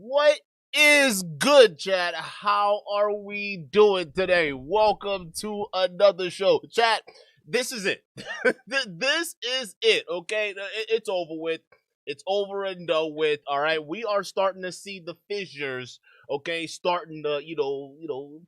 What is good, chat? How are we doing today? Welcome to another show. Chat, this is it. This is it, okay? It's over with. It's over and done with, all right? We are starting to see the fissures, okay, starting to,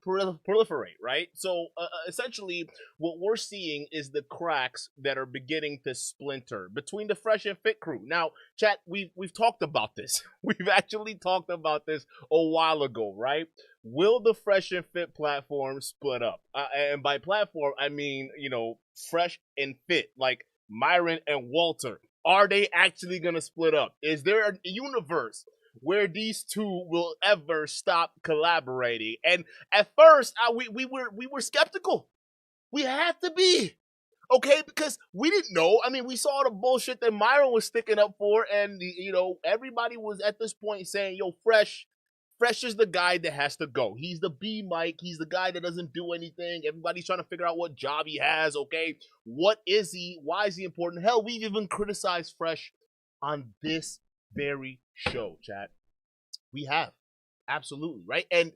proliferate, right? So, essentially, what we're seeing is the cracks that are beginning to splinter between the Fresh and Fit crew. Now, chat, we've talked about this. We've actually talked about this a while ago, right? Will the Fresh and Fit platform split up? And by platform, I mean, Fresh and Fit, like Myron and Walter. Are they actually going to split up? Is there a universe where these two will ever stop collaborating? And at first, we were skeptical. We had to be. Okay, because we didn't know. I mean, we saw the bullshit that Myron was sticking up for, and everybody was at this point saying, "Yo, Fresh is the guy that has to go. He's the B Mike. He's the guy that doesn't do anything. Everybody's trying to figure out what job he has. Okay, what is he? Why is he important? Hell, we've even criticized Fresh on this very show, chat. We have, absolutely, right? And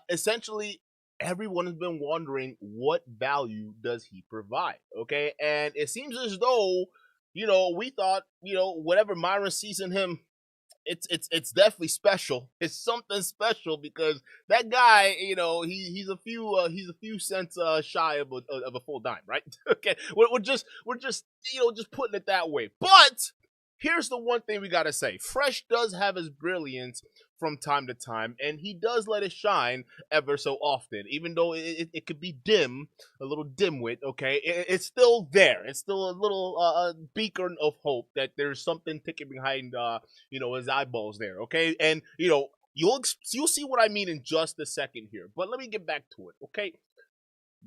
essentially, everyone has been wondering, what value does he provide? Okay, and it seems as though we thought whatever Myron sees in him, it's definitely special. It's something special, because that guy, he's a few cents shy of a full dime, right? Okay, we're just just putting it that way. But here's the one thing we gotta say: Fresh does have his brilliance from time to time, and he does let it shine ever so often, even though it could be dim, a little dimwit. Okay, it's still there. It's still a little beacon of hope that there's something ticking behind his eyeballs there. Okay, and you'll see what I mean in just a second here, but let me get back to it. Okay,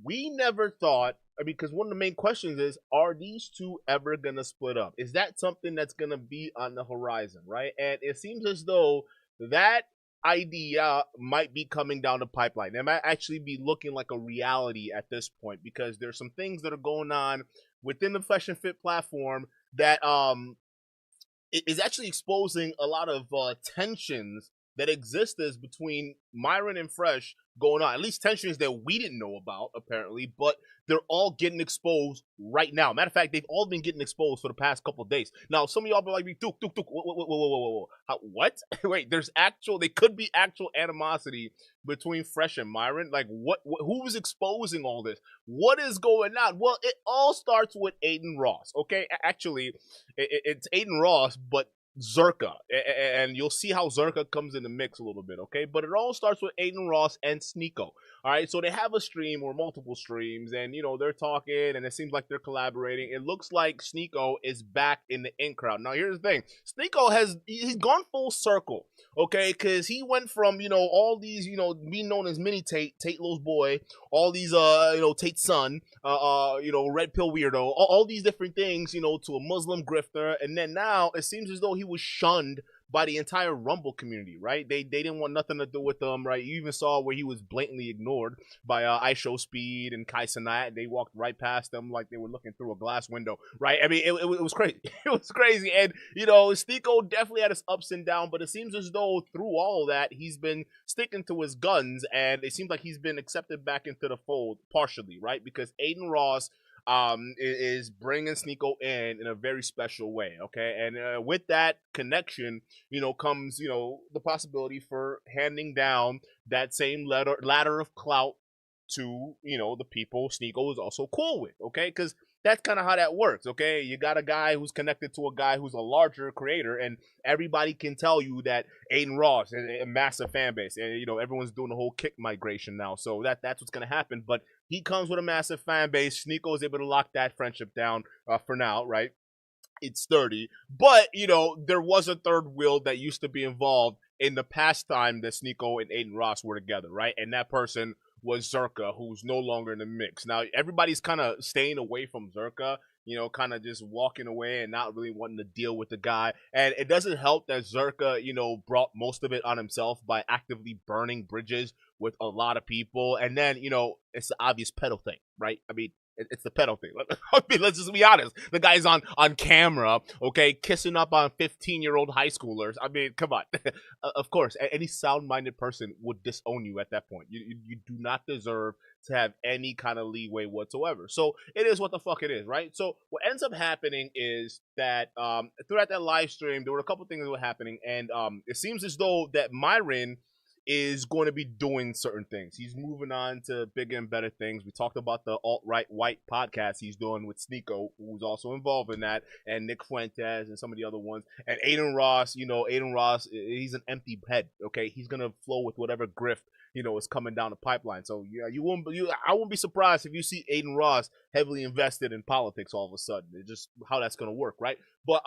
we never thought, because one of the main questions is, are these two ever gonna split up? Is that something that's gonna be on the horizon, right? And it seems as though that idea might be coming down the pipeline. It might actually be looking like a reality at this point, because there's some things that are going on within the Fresh and Fit platform that is actually exposing a lot of tensions that existed between Myron and Fresh going on. At least tensions that we didn't know about, apparently, but they're all getting exposed right now. Matter of fact, they've all been getting exposed for the past couple of days. Now, some of y'all be like, Duke, whoa. What? Wait, there could be actual animosity between Fresh and Myron. Like, who is exposing all this? What is going on? Well, it all starts with Aiden Ross, okay? Actually, it's Aiden Ross, but Zherka, and you'll see how Zherka comes in the mix a little bit, okay? But it all starts with Aiden Ross and Sneeko. All right, so they have a stream or multiple streams, and they're talking, and it seems like they're collaborating. It looks like Sneeko is back in the in crowd. Now, here's the thing: Sneeko he's gone full circle, okay? Because he went from all these being known as Mini Tate Lowe's boy, all these Tate's son, red pill weirdo, all these different things, to a Muslim grifter, and then now it seems as though he was shunned by the entire Rumble community, right? They didn't want nothing to do with him, right? You even saw where he was blatantly ignored by iShowSpeed and Kai Cenat. They walked right past them like they were looking through a glass window, right? I mean, it was crazy. It was crazy. And, Sneeko definitely had his ups and downs, but it seems as though through all of that, he's been sticking to his guns, and it seems like he's been accepted back into the fold partially, right? Because Aiden Ross is bringing Sneeko in a very special way, okay? And with that connection, comes, the possibility for handing down that same ladder of clout to, the people Sneeko is also cool with, okay? Because that's kind of how that works, okay? You got a guy who's connected to a guy who's a larger creator, and everybody can tell you that Aiden Ross is a massive fan base, and everyone's doing the whole kick migration now, so that's what's gonna happen. But he comes with a massive fan base. Sneeko is able to lock that friendship down for now, right? It's sturdy, but there was a third wheel that used to be involved in the past time that Sneeko and Aiden Ross were together, right? And that person was Zherka, who's no longer in the mix. Now, everybody's kind of staying away from Zherka, kind of just walking away and not really wanting to deal with the guy. And it doesn't help that Zherka, brought most of it on himself by actively burning bridges with a lot of people. And then, it's the obvious pedo thing, right? I mean, it's the pedo thing. I mean, let's just be honest. The guy's on camera, okay, kissing up on 15-year-old high schoolers. I mean, come on. Of course, any sound-minded person would disown you at that point. You do not deserve to have any kind of leeway whatsoever. So it is what the fuck it is, right? So what ends up happening is that throughout that live stream, there were a couple things that were happening, and it seems as though that Myron is going to be doing certain things. He's moving on to bigger and better things. We talked about the alt-right white podcast he's doing with Sneeko, who's also involved in that, and Nick Fuentes and some of the other ones. And Aiden Ross, he's an empty head, okay? He's going to flow with whatever grift, is coming down the pipeline. So yeah, I won't be surprised if you see Aiden Ross heavily invested in politics all of a sudden. It's just how that's going to work, right? But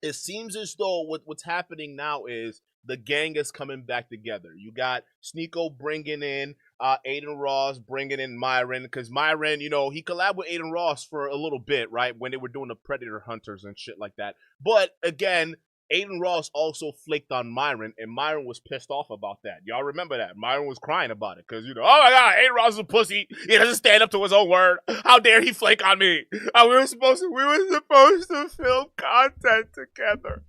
it seems as though what's happening now is the gang is coming back together. You got Sneeko bringing in Aiden Ross, bringing in Myron, because Myron, he collabed with Aiden Ross for a little bit, right, when they were doing the Predator Hunters and shit like that. But again, Aiden Ross also flaked on Myron, and Myron was pissed off about that. Y'all remember that? Myron was crying about it because, oh my God, Aiden Ross is a pussy. He doesn't stand up to his own word. How dare he flake on me? We were supposed to film content together.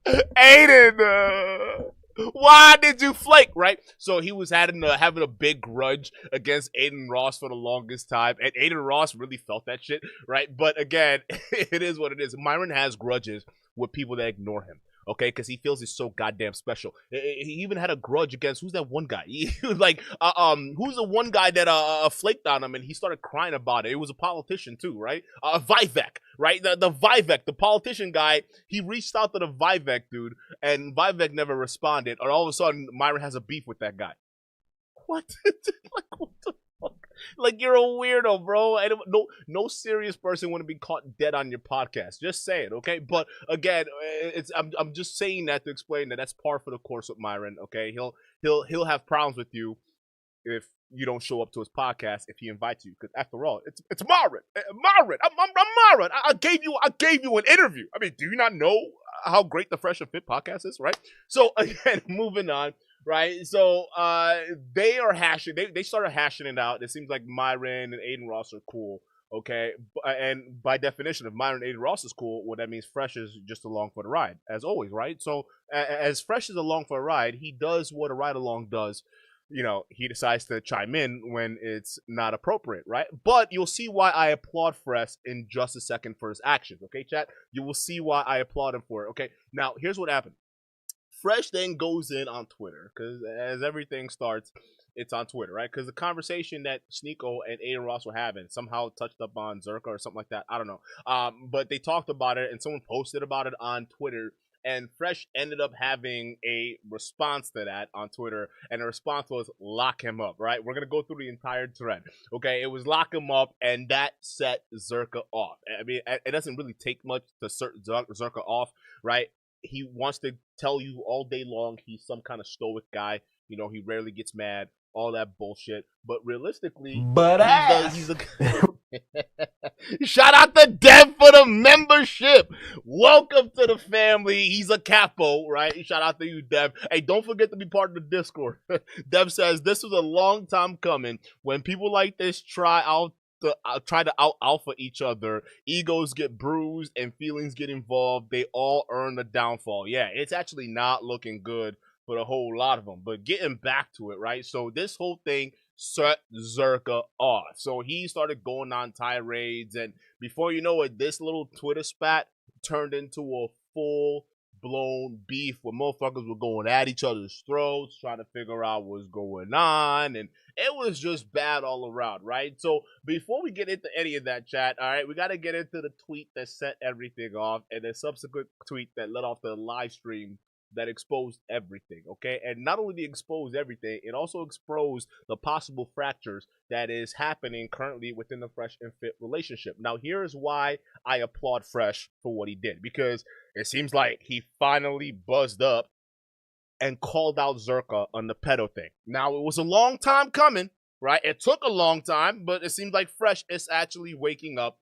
Aiden, why did you flake, right? So he was having a big grudge against Aiden Ross for the longest time, and Aiden Ross really felt that shit, right? But again, it is what it is. Myron has grudges with people that ignore him, okay? Because he feels he's so goddamn special. He even had a grudge against, who's that one guy? He was like, who's the one guy that flaked on him and he started crying about it? It was a politician too, right? Vivek, right? The Vivek, the politician guy, he reached out to the Vivek dude and Vivek never responded. And all of a sudden, Myron has a beef with that guy. What? Like, what the fuck? Like, you're a weirdo, bro. No serious person want to be caught dead on your podcast. Just say it, okay? But again, I'm just saying that to explain that that's par for the course with Myron, okay? He'll have problems with you if you don't show up to his podcast if he invites you, because after all, it's Myron. Myron, I'm Myron. I gave you an interview. I mean, do you not know how great the Fresh and Fit podcast is, right? So again, moving on. Right, so they started hashing it out. It seems like Myron and Aiden Ross are cool, okay? And by definition, if Myron and Aiden Ross is cool, well, that means Fresh is just along for the ride, as always, right? So as Fresh is along for a ride, he does what a ride-along does. He decides to chime in when it's not appropriate, right? But you'll see why I applaud Fresh in just a second for his actions, okay, chat? You will see why I applaud him for it, okay? Now, here's what happened. Fresh then goes in on Twitter because as everything starts, it's on Twitter, right? Because the conversation that Sneeko and Aiden Ross were having somehow touched up on Zherka or something like that. I don't know. But they talked about it and someone posted about it on Twitter. And Fresh ended up having a response to that on Twitter, and the response was lock him up, right? We're gonna go through the entire thread. Okay, it was lock him up, and that set Zherka off. I mean, it doesn't really take much to set Zherka off, right? He wants to tell you all day long he's some kind of stoic guy. You know, he rarely gets mad, all that bullshit. But realistically, But he's a shout out to Dev for the membership. Welcome to the family. He's a capo, right? Shout out to you, Dev. Hey, don't forget to be part of the Discord. Dev says this was a long time coming. When people like this try to out alpha each other, egos get bruised and feelings get involved, they all earn the downfall. Yeah, it's actually not looking good for a whole lot of them. But getting back to it, right? So this whole thing set Zherka off. So he started going on tirades, and before you know it, this little Twitter spat turned into a full blown beef where motherfuckers were going at each other's throats, trying to figure out what's going on, and it was just bad all around, right? So before we get into any of that, chat, all right, we got to get into the tweet that set everything off and the subsequent tweet that led off the live stream that exposed everything, okay? And not only did it expose everything, it also exposed the possible fractures that is happening currently within the Fresh and Fit relationship. Now, here's why I applaud Fresh for what he did, because it seems like he finally buzzed up and called out Zherka on the pedo thing. Now, it was a long time coming, right? It took a long time, but it seems like Fresh is actually waking up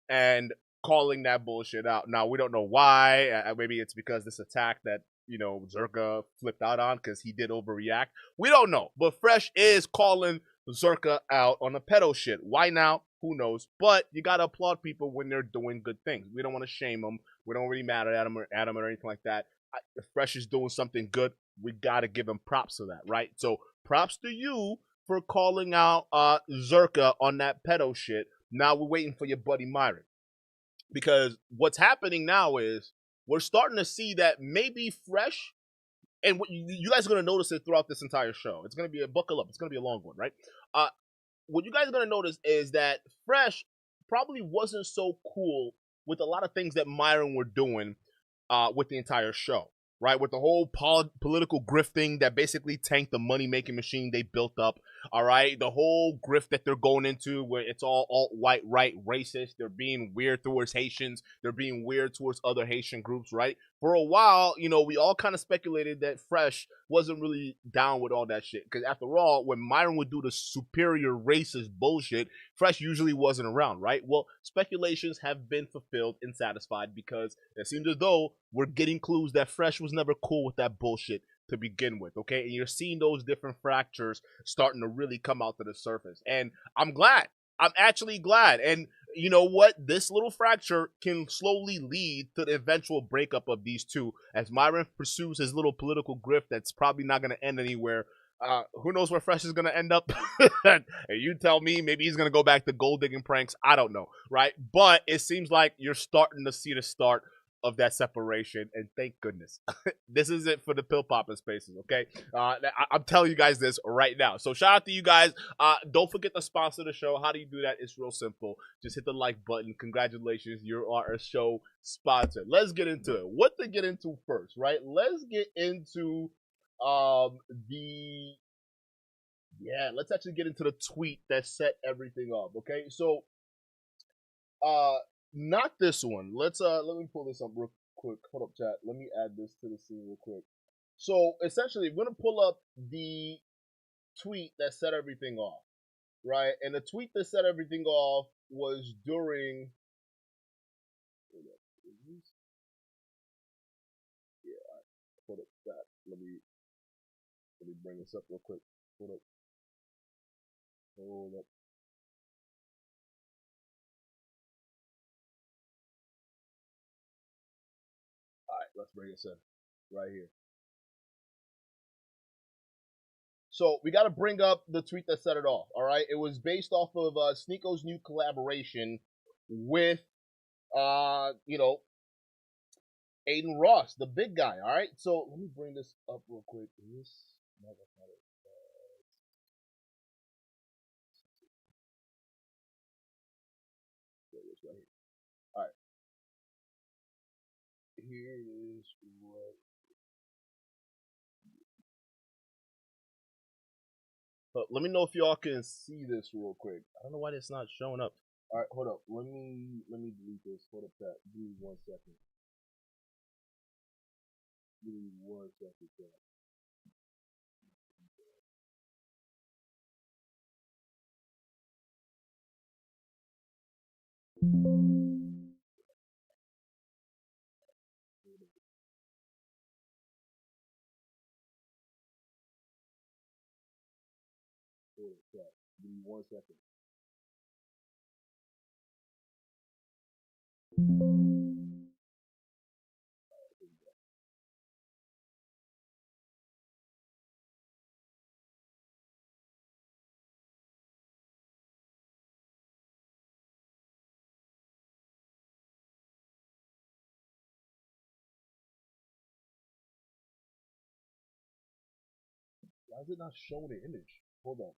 and calling that bullshit out. Now, we don't know why. Maybe it's because this attack that Zherka flipped out on because he did overreact. We don't know. But Fresh is calling Zherka out on the pedo shit. Why now? Who knows? But you got to applaud people when they're doing good things. We don't want to shame them. We don't really mad at them or anything like that. If Fresh is doing something good, we got to give him props for that, right? So props to you for calling out Zherka on that pedo shit. Now we're waiting for your buddy Myron. Because what's happening now is we're starting to see that maybe Fresh, and what you guys are going to notice it throughout this entire show. It's going to be a buckle up. It's going to be a long one, right? What you guys are going to notice is that Fresh probably wasn't so cool with a lot of things that Myron were doing with the entire show, right? With the whole political grifting that basically tanked the money-making machine they built up, all right? The whole grift that they're going into where it's all alt-white, right, racist. They're being weird towards Haitians. They're being weird towards other Haitian groups, right? For a while, we all kind of speculated that Fresh wasn't really down with all that shit. Because after all, when Myron would do the superior racist bullshit, Fresh usually wasn't around, right? Well, speculations have been fulfilled and satisfied because it seems as though we're getting clues that Fresh was never cool with that bullshit to begin with, okay? And you're seeing those different fractures starting to really come out to the surface. And I'm glad. I'm actually glad. And you know what? This little fracture can slowly lead to the eventual breakup of these two as Myron pursues his little political grift that's probably not going to end anywhere. Who knows where Fresh is going to end up? And you tell me, maybe he's going to go back to gold digging pranks. I don't know, right? But it seems like you're starting to see the start of that separation, and thank goodness. This is it for the pill popping spaces, okay? I'm telling you guys this right now. So shout out to you guys. Don't forget to sponsor the show. How do you do that? It's real simple. Just hit the like button. Congratulations, you are a show sponsor. Let's get into it. What to get into first, right? Let's get into let's actually get into the tweet that set everything up, okay? So not this one. Let me pull this up real quick. Hold up, chat. Let me add this to the scene real quick. So essentially, we're gonna pull up the tweet that set everything off, right? And the tweet that set everything off was during. Hold up, chat. Let me bring this up real quick. Hold up. All right, let's bring this in right here. So we got to bring up the tweet that set it off. All right, it was based off of Sneeko's new collaboration with, Aiden Ross, the big guy. All right. So let me bring this up real quick. This no, that's not it. There it is right here. All right. Here is what. But let me know if y'all can see this real quick. I don't know why it's not showing up. All right, hold up. Let me delete this. Hold up, that. Give me 1 second. Give me 1 second. Chat. Hold up, chat. Give me 1 second. Why is it not showing the image? Hold on.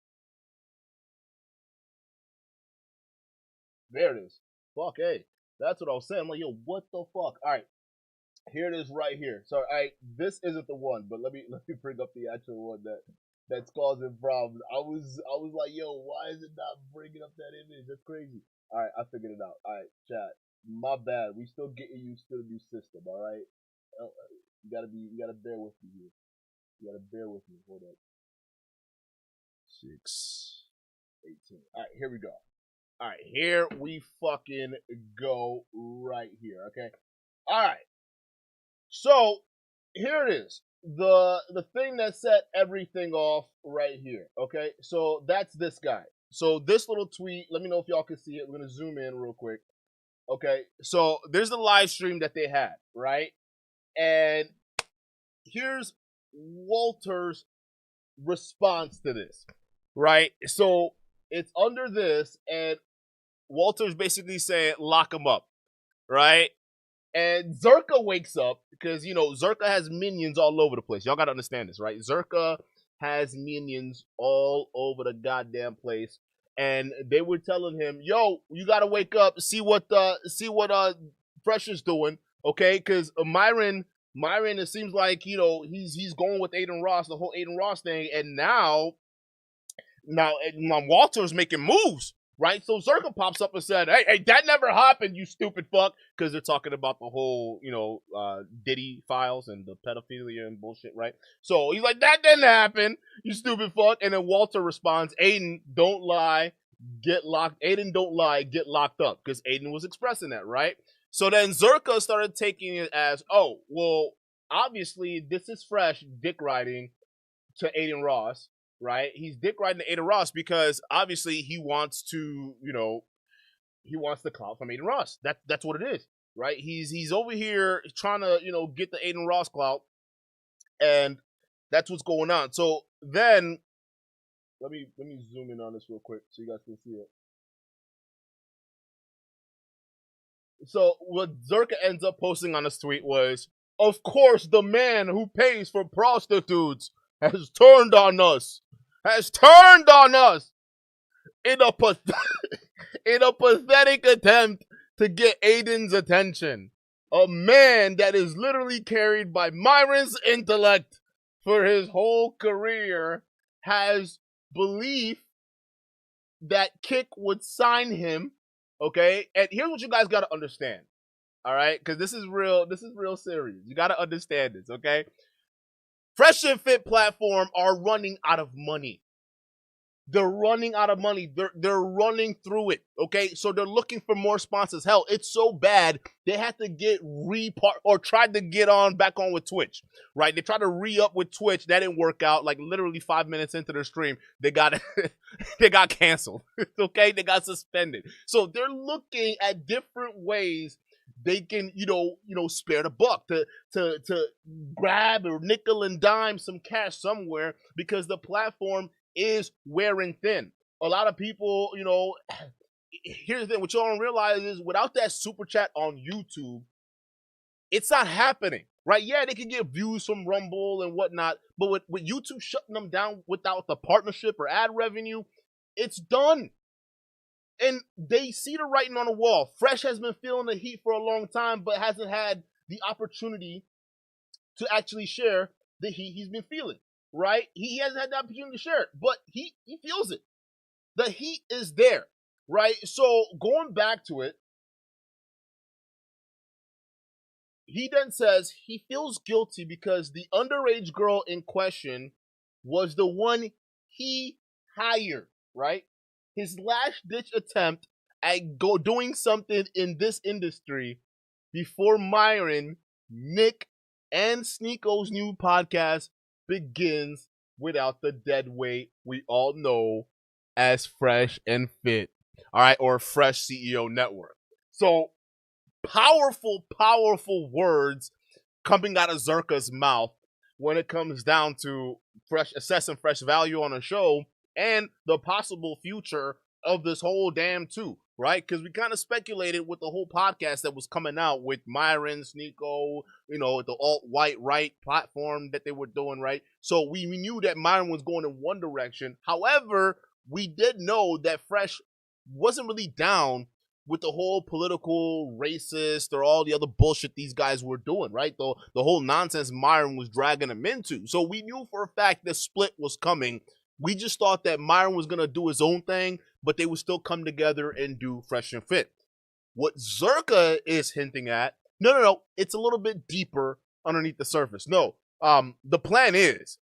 There it is. Fuck, hey. That's what I was saying. I'm like, yo, what the fuck? All right. Here it is right here. So, this isn't the one, but let me bring up the actual one that's causing problems. I was like, yo, why is it not bringing up that image? That's crazy. All right, I figured it out. All right, chat. My bad. We still getting used to the new system. All right, you gotta bear with me here. You gotta bear with me. Hold up. 6:18. All right, here we go. All right, here we fucking go right here. Okay. All right. So here it is. The thing that set everything off right here. Okay. So that's this guy. So this little tweet, let me know if y'all can see it. We're gonna zoom in real quick. Okay. So there's the live stream that they had, right? And here's Walter's response to this. Right? So it's under this, and Walter's basically saying, lock him up. Right? And Zherka wakes up because, Zherka has minions all over the place. Y'all got to understand this, right? Zherka has minions all over the goddamn place. And they were telling him, yo, you got to wake up, see what Fresh is doing, okay? Because Myron, it seems like, he's going with Aiden Ross, the whole Aiden Ross thing. And now Walter's making moves. Right, so Zherka pops up and said, "Hey, that never happened, you stupid fuck," because they're talking about the whole, Diddy files and the pedophilia and bullshit, right? So he's like, "That didn't happen, you stupid fuck." And then Walter responds, "Aiden, don't lie, get locked. Aiden, don't lie, get locked up," because Aiden was expressing that, right? So then Zherka started taking it as, "Oh, well, obviously this is Fresh dick riding to Aiden Ross." Right? He's dick riding to Aiden Ross because obviously he wants to, he wants the clout from Aiden Ross. That's what it is, right? He's over here trying to, get the Aiden Ross clout, and that's what's going on. So then let me zoom in on this real quick so you guys can see it. So what Zherka ends up posting on this tweet was, "Of course, the man who pays for prostitutes has turned on us. Has turned on us in a pathetic attempt to get Aiden's attention. A man that is literally carried by Myron's intellect for his whole career has belief that Kick would sign him." Okay, and here's what you guys got to understand. All right, because this is real serious. You got to understand this. Okay, Fresh and Fit platform are running out of money. They're running out of money. They're running through it. Okay, so they're looking for more sponsors. Hell, it's so bad they had to get tried to get back on with Twitch. Right? They tried to re-up with Twitch. That didn't work out. Like literally 5 minutes into their stream, they got they got canceled. Okay, they got suspended. So they're looking at different ways they can, spare the buck to grab or nickel and dime some cash somewhere because the platform is wearing thin. A lot of people, here's the thing, what y'all don't realize is without that super chat on YouTube, It's not happening, right? Yeah, they can get views from Rumble and whatnot, but with YouTube shutting them down without the partnership or ad revenue, it's done. And they see the writing on the wall. Fresh has been feeling the heat for a long time, but hasn't had the opportunity to actually share the heat he's been feeling, right? He hasn't had the opportunity to share it, but he feels it. The heat is there, right? So going back to it, he then says he feels guilty because the underage girl in question was the one he hired, right? His last ditch attempt at doing something in this industry before Myron, Nick, and Sneako's new podcast begins without the dead weight we all know as Fresh and Fit. All right, or Fresh CEO Network. So powerful, powerful words coming out of Zherka's mouth when it comes down to assessing Fresh value on a show and the possible future of this whole damn too, right? Because we kind of speculated with the whole podcast that was coming out with Myron, Sneako, the alt-white right platform that they were doing, right? So we knew that Myron was going in one direction. However, we did know that Fresh wasn't really down with the whole political, racist, or all the other bullshit these guys were doing, right? The whole nonsense Myron was dragging them into. So we knew for a fact the split was coming. We just thought that Myron was going to do his own thing, but they would still come together and do Fresh and Fit. What Zherka is hinting at, no, it's a little bit deeper underneath the surface. No, the plan is,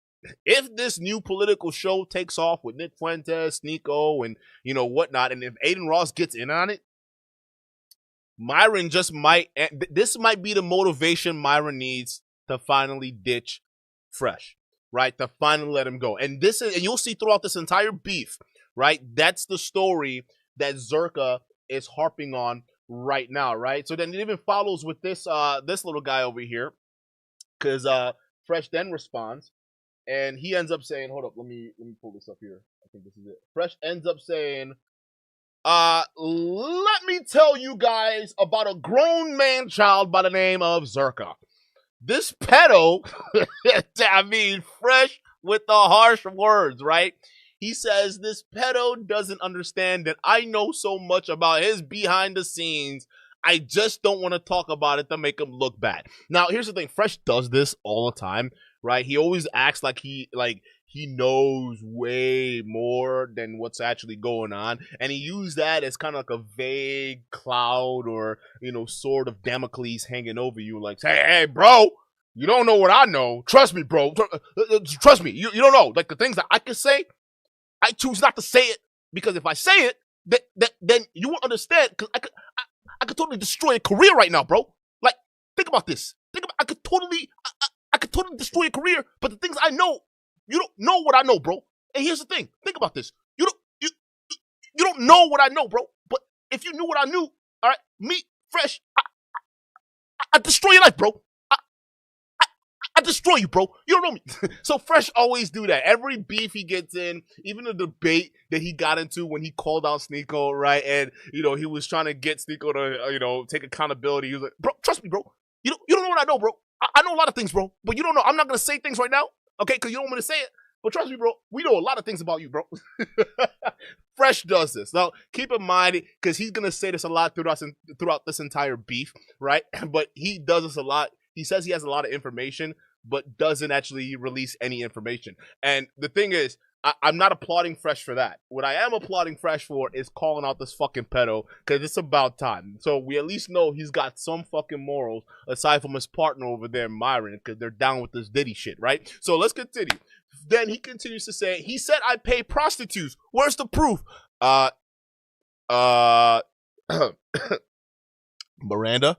if this new political show takes off with Nick Fuentes, Sneako, and, whatnot, and if Aiden Ross gets in on it, Myron just might, this might be the motivation Myron needs to finally ditch Fresh, right? To finally let him go. And you'll see throughout this entire beef, right? That's the story that Zherka is harping on right now, right? So then it even follows with this little guy over here, because Fresh then responds, and he ends up saying, hold up, let me pull this up here. I think this is it. Fresh ends up saying, let me tell you guys about a grown man child by the name of Zherka. This pedo, I mean, Fresh with the harsh words, right? He says this pedo doesn't understand that I know so much about his behind the scenes. I just don't want to talk about it to make him look bad. Now, here's the thing. Fresh does this all the time, right? He always acts like he knows way more than what's actually going on. And he used that as kind of like a vague cloud or, sword of Damocles hanging over you. Like, hey, bro, you don't know what I know. Trust me, bro. Trust me. You don't know. Like, the things that I can say, I choose not to say it. Because if I say it, then you won't understand. Because I could totally destroy a career right now, bro. Like, think about this. I could totally destroy a career. But the things I know, you don't know what I know, bro. And here's the thing. Think about this. You don't know what I know, bro. But if you knew what I knew, all right, me, Fresh, I destroy your life, bro. I destroy you, bro. You don't know me. So Fresh always do that. Every beef he gets in, even the debate that he got into when he called out Sneako, right? And, he was trying to get Sneako to, take accountability. He was like, bro, trust me, bro. You don't know what I know, bro. I know a lot of things, bro. But you don't know. I'm not going to say things right now, okay? Because you don't want me to say it. But trust me, bro, we know a lot of things about you, bro. Fresh does this. Now, keep in mind, because he's going to say this a lot throughout this entire beef, right? But he does this a lot. He says he has a lot of information, but doesn't actually release any information. And the thing is, I'm not applauding Fresh for that. What I am applauding Fresh for is calling out this fucking pedo, because it's about time. So we at least know he's got some fucking morals, aside from his partner over there, Myron, because they're down with this Diddy shit, right? So let's continue. Then he continues to say, he said I pay prostitutes. Where's the proof? Miranda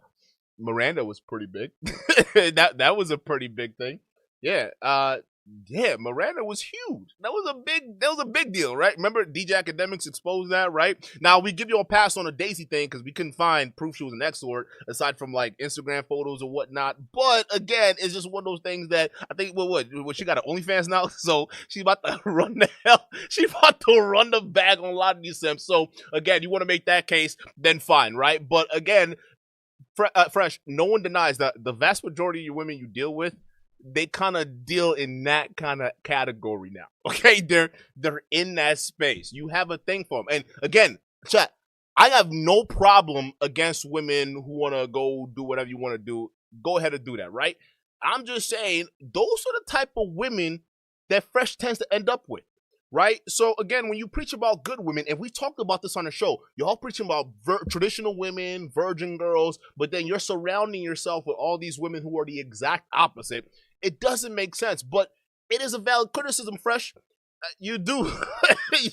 was pretty big. that was a pretty big thing. Yeah. Miranda was huge. That was a big deal, right? Remember DJ Academics exposed that, right? Now we give you a pass on the Daisy thing because we couldn't find proof she was an escort aside from like Instagram photos or whatnot. But again, it's just one of those things that I think what she got an OnlyFans now, so she's about to run the hell. She's about to run the bag on a lot of these simps. So again, you want to make that case, then fine, right? But again, Fresh, no one denies that the vast majority of your women you deal with, they kind of deal in that kind of category now. Okay, they're in that space. You have a thing for them. And again, chat, I have no problem against women who want to go do whatever you want to do. Go ahead and do that, right? I'm just saying those are the type of women that Fresh tends to end up with, right? So again, when you preach about good women, and we talked about this on the show, you're all preaching about traditional women, virgin girls, but then you're surrounding yourself with all these women who are the exact opposite. It doesn't make sense, but it is a valid criticism, Fresh. You do,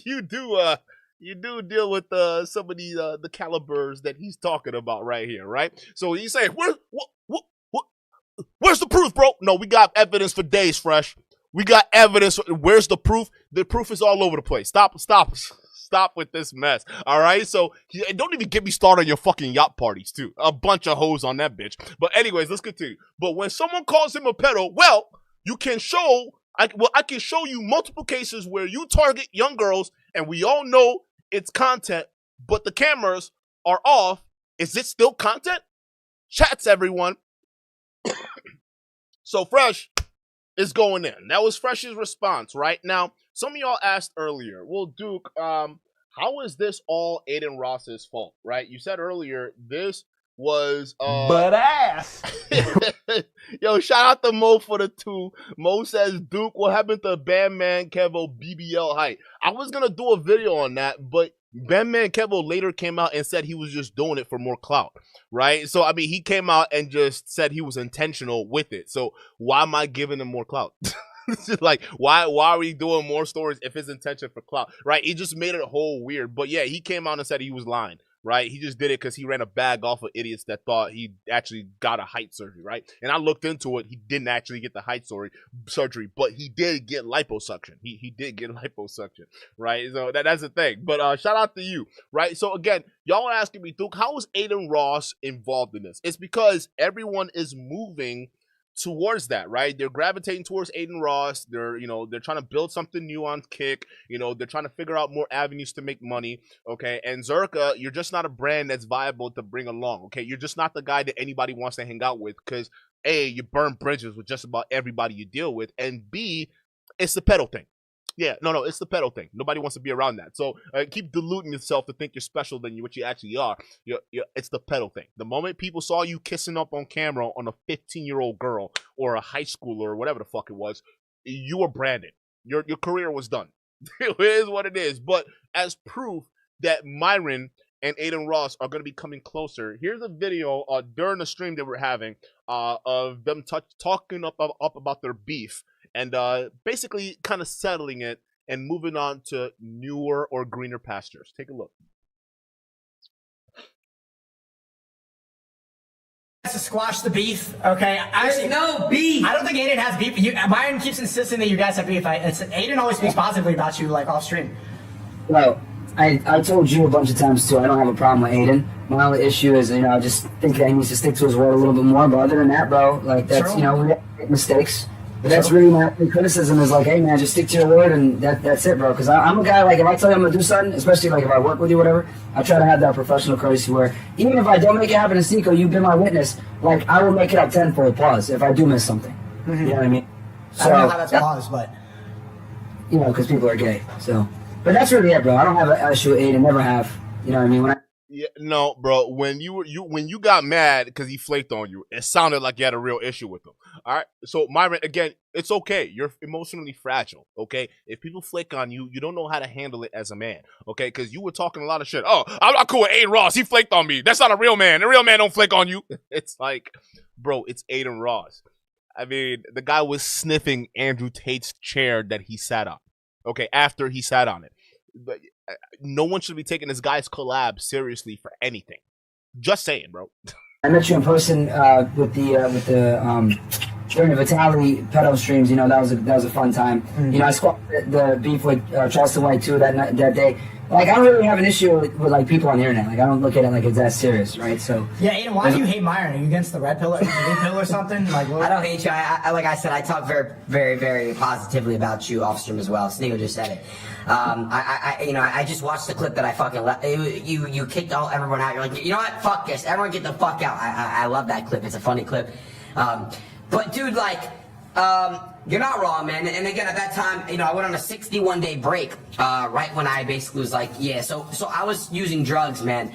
you do deal with some of the calibers that he's talking about right here, right? So he's saying, where's the proof, bro? No, we got evidence for days, Fresh. We got evidence. Where's the proof? The proof is all over the place. Stop with this mess. All right. So don't even get me started on your fucking yacht parties too. A bunch of hoes on that bitch. But anyways, let's continue. But when someone calls him a pedo, well, you can show. I can show you multiple cases where you target young girls, and we all know it's content, but the cameras are off. Is it still content? Chats, everyone. So Fresh is going in. That was Fresh's response, right? Now, some of y'all asked earlier, well, Duke, how is this all Aiden Ross's fault, right? You said earlier this was butt ass. Yo, shout out to Mo for the 2. Mo says, Duke, what happened to Bandman Kevo BBL height? I was gonna do a video on that, but Bandman Kevo later came out and said he was just doing it for more clout, right? So I mean, he came out and just said he was intentional with it. So why am I giving him more clout? Like, why are we doing more stories if his intention for clout, right? He just made it a whole weird. But yeah, he came out and said he was lying, right? He just did it because he ran a bag off of idiots that thought he actually got a height surgery, right? And I looked into it. He didn't actually get the height surgery, but he did get liposuction. He did get liposuction, right? So that's the thing. But shout out to you, right? So again, y'all are asking me, Duke, how is Aiden Ross involved in this? It's because everyone is moving towards that, right? They're gravitating towards Aiden Ross. They're trying to build something new on Kick. They're trying to figure out more avenues to make money. Okay. And Zherka, you're just not a brand that's viable to bring along. Okay. You're just not the guy that anybody wants to hang out with because A, you burn bridges with just about everybody you deal with, and B, it's the pedal thing. Yeah, no, it's the pedal thing. Nobody wants to be around that. So keep deluding yourself to think you're special than what you actually are. It's the pedal thing. The moment people saw you kissing up on camera on a 15-year-old girl or a high schooler or whatever the fuck it was, you were branded. Your career was done. It is what it is. But as proof that Myron and Aiden Ross are going to be coming closer, here's a video during the stream that we're having of them talking up about their beef. And basically kind of settling it and moving on to newer or greener pastures. Take a look. To squash the beef, okay? There's no beef. I don't think Aiden has beef. Myron keeps insisting that you guys have beef. Aiden always speaks positively about you, like off stream. Well, I told you a bunch of times too. I don't have a problem with Aiden. My only issue is, I just think that he needs to stick to his word a little bit more. But other than that, bro, like that's we make mistakes. But that's really my criticism is like, hey man, just stick to your word and that's it, bro. Because I'm a guy, like, if I tell you I'm gonna do something, especially like if I work with you, whatever, I try to have that professional courtesy where even if I don't make it happen in Seco, you've been my witness. Like, I will make it up tenfold plus if I do miss something. Mm-hmm. You know what I mean? So, I don't know how that's paused, but because people are gay. So, but that's really it, bro. I don't have an issue with Aiden, never have. You know what I mean? Yeah, no, bro. When you got mad because he flaked on you, it sounded like you had a real issue with him. All right. So Myron, again, it's okay. You're emotionally fragile. Okay. If people flake on you, you don't know how to handle it as a man. Okay. Because you were talking a lot of shit. Oh, I'm not cool with Aiden Ross. He flaked on me. That's not a real man. A real man don't flake on you. It's like, bro, it's Aiden Ross. I mean, the guy was sniffing Andrew Tate's chair that he sat on. Okay. After he sat on it. But no one should be taking this guy's collab seriously for anything. Just saying, bro. I met you in person with the during the Vitali pedo streams. That was a fun time. Mm-hmm. I squashed the beef with Charleston White too that day. like I don't really have an issue with like people on the internet. Like I don't look at it like it's that serious, right? So yeah, Aiden, why do you hate Myron? Are you against the red pill or something? Like what? I don't hate you. I like I said, I talk very, very, very positively about you off stream as well. Sneago just said it. I just watched the clip that I fucking left. You kicked everyone out. You're like, you know what? Fuck this. Everyone get the fuck out. I love that clip. It's a funny clip. But dude, like, you're not wrong, man. And again, at that time, I went on a 61-day break, right when I basically was like, yeah. So I was using drugs, man.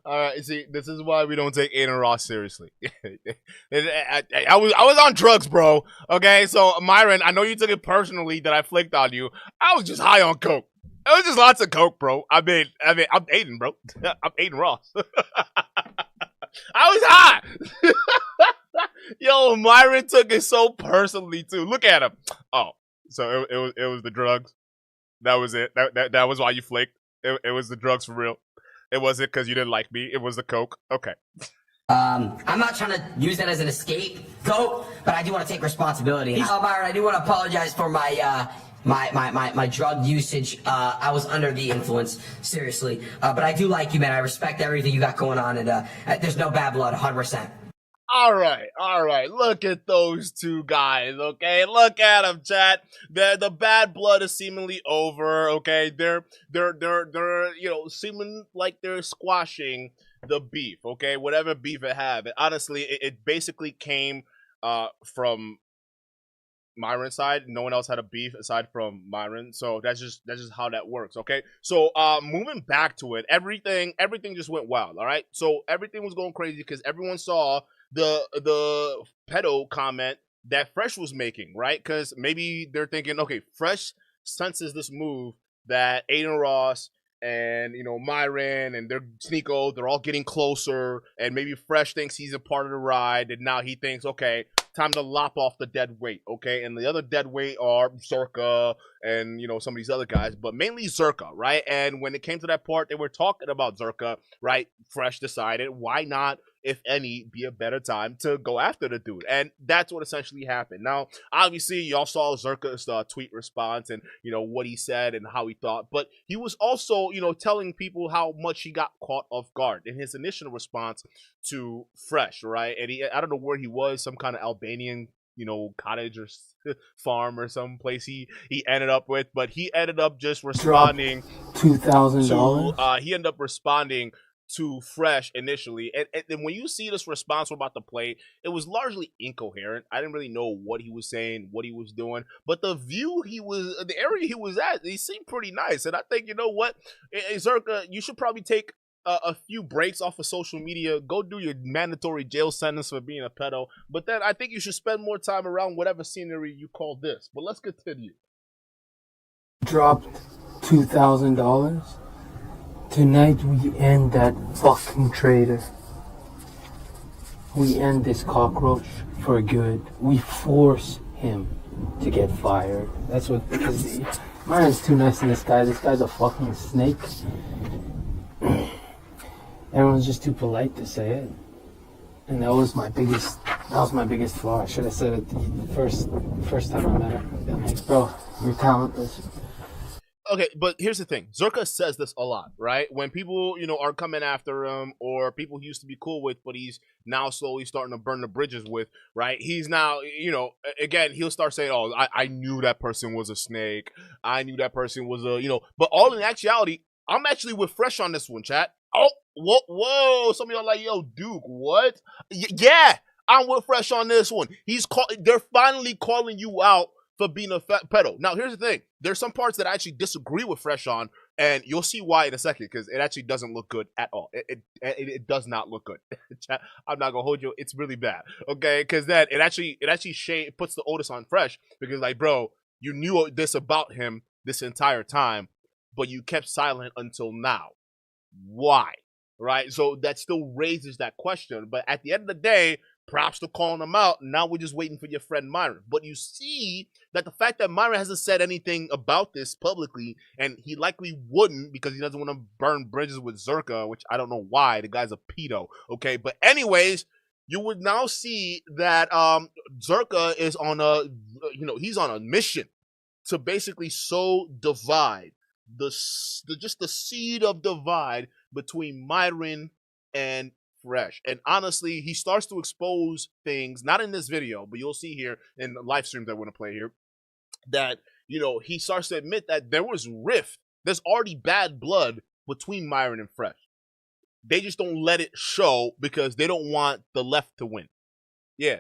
All right, see, this is why we don't take Aiden Ross seriously. I was on drugs, bro. Okay, so Myron, I know you took it personally that I flicked on you. I was just high on coke. It was just lots of coke, bro. I mean, I'm Aiden, bro. I'm Aiden Ross. I was high. Yo, Myron took it so personally too. Look at him. Oh, so it was the drugs. That was it. That was why you flicked. It was the drugs for real. It wasn't because you didn't like me. It was the coke. Okay. I'm not trying to use that as an scapegoat, but I do want to take responsibility. Myron, I do want to apologize for my drug usage. I was under the influence, seriously. But I do like you, man. I respect everything you got going on, and there's no bad blood, 100%. All right. Look at those two guys, okay? Look at them, chat. The bad blood is seemingly over, okay? They're seeming like they're squashing the beef, okay? Whatever beef it had. And honestly, it basically came from Myron's side. No one else had a beef aside from Myron, so that's just how that works, okay? So moving back to it, everything just went wild, all right? So everything was going crazy because everyone saw the pedo comment that Fresh was making, right? Because maybe they're thinking, okay, Fresh senses this move that Aiden Ross and Myron and their Sneeko, they're all getting closer, and maybe Fresh thinks he's a part of the ride, and now he thinks, okay, time to lop off the dead weight, okay? And the other dead weight are Zherka and some of these other guys, but mainly Zherka, right? And when it came to that part, they were talking about Zherka, right? Fresh decided, why not, if any, be a better time to go after the dude? And that's what essentially happened. Now, obviously, y'all saw Zherka's tweet response and what he said and how he thought, but he was also telling people how much he got caught off guard in his initial response to Fresh, right? And I don't know where he was, some kind of Albanian cottage or farm or some place he ended up with, but he ended up just responding $2,000. He ended up responding to Fresh initially, and when you see this response we're about to play, it was largely incoherent. I didn't really know what he was saying, what he was doing, but the area he was at, he seemed pretty nice. And I think, you know what, Zherka, you should probably take a few breaks off of social media, go do your mandatory jail sentence for being a pedo, but then I think you should spend more time around whatever scenery you call this. But let's continue. Dropped $2,000. Tonight we end that fucking traitor. We end this cockroach for good. We force him to get fired. That's what, because Myron's too nice to this guy. This guy's a fucking snake. Everyone's just too polite to say it. And that was my biggest flaw. I should have said it the first time I met him. Like, bro, you're talentless. Okay, but here's the thing. Zherka says this a lot, right? When people, are coming after him, or people he used to be cool with, but he's now slowly starting to burn the bridges with, right? He's now, again, he'll start saying, oh, I knew that person was a snake. I knew that person was but all in actuality, I'm actually with Fresh on this one, chat. Oh, whoa. Some of y'all like, yo, Duke, what? Yeah, I'm with Fresh on this one. They're finally calling you out for being a pedo. Now, here's the thing. There's some parts that I actually disagree with Fresh on, and you'll see why in a second, because it actually doesn't look good at all. It does not look good. I'm not gonna hold you. It's really bad, okay? Because then it actually puts the onus on Fresh, because like, bro, you knew this about him this entire time, but you kept silent until now. Why? Right? So that still raises that question. But at the end of the day, props to calling him out. Now we're just waiting for your friend Myron. But you see that the fact that Myron hasn't said anything about this publicly, and he likely wouldn't because he doesn't want to burn bridges with Zherka, which I don't know why. The guy's a pedo. Okay, but anyways, you would now see that Zherka is on a, he's on a mission to basically sow divide, just the seed of divide between Myron and Fresh. And honestly, he starts to expose things, not in this video, but you'll see here in the live stream that we're going to play here, that, he starts to admit that there was rift. There's already bad blood between Myron and Fresh. They just don't let it show because they don't want the left to win. Yeah.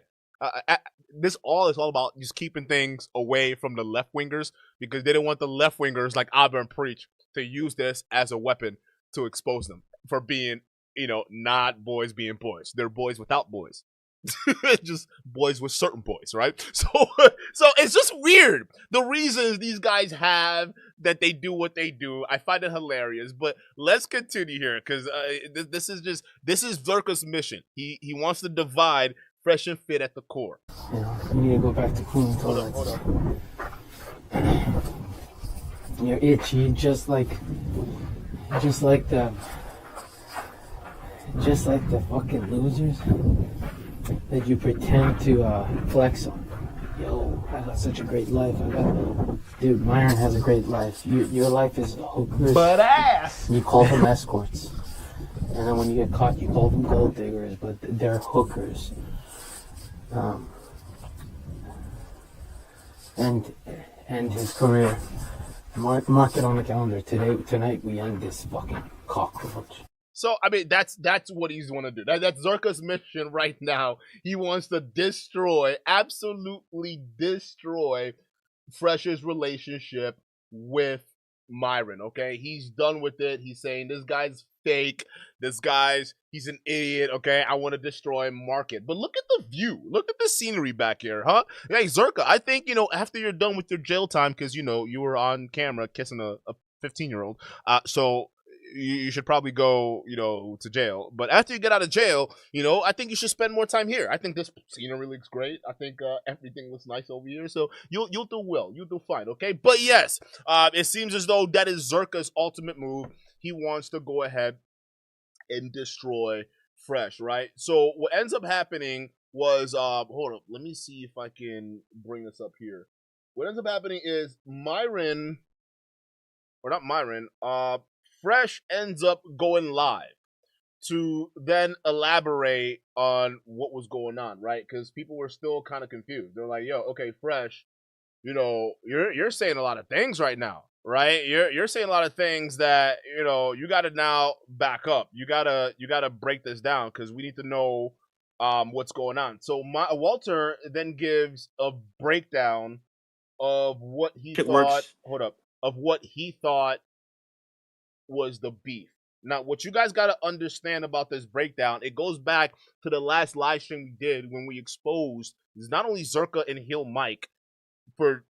This all is all about just keeping things away from the left wingers because they don't want the left wingers like Auburn Preach to use this as a weapon to expose them for being, not boys being boys. They're boys without boys. Just boys with certain boys, right? So it's just weird the reasons these guys have that they do what they do. I find it hilarious, but let's continue here because this is Zherka's mission. He wants to divide Fresh and Fit at the core. You need to go back to cleaning toilets. You're itchy, just like the fucking losers that you pretend to flex on. Yo, I got such a great life. Dude, Myron has a great life. Your life is hookers. But ass! You call them escorts. And then when you get caught, you call them gold diggers, but they're hookers. And his career. Mark it on the calendar. Tonight we end this fucking cockroach. So, I mean, that's what he's want to do. That's Zherka's mission right now. He wants to absolutely destroy Fresh's relationship with Myron, okay? He's done with it. He's saying, this guy's fake. He's an idiot, okay? I want to destroy him, mark it. But look at the view. Look at the scenery back here, huh? Hey, Zherka, I think, after you're done with your jail time, because, you were on camera kissing a 15-year-old, so you should probably go, to jail. But after you get out of jail, I think you should spend more time here. I think this scenery looks great. I think everything looks nice over here. So you'll do well. You'll do fine, okay? But yes, it seems as though that is Zherka's ultimate move. He wants to go ahead and destroy Fresh, right? So what ends up happening was, hold up. Let me see if I can bring this up here. What ends up happening is Fresh ends up going live to then elaborate on what was going on, right? Because people were still kind of confused. They're like, yo, okay, Fresh, you're saying a lot of things right now, right? You're saying a lot of things that, you got to now back up. You got to break this down because we need to know what's going on. So Walter then gives a breakdown of what he thought. Hold up. Of what he thought was the beef. Now, what you guys got to understand about this breakdown, it goes back to the last live stream we did when we exposed not only Zherka and Hill Mike for,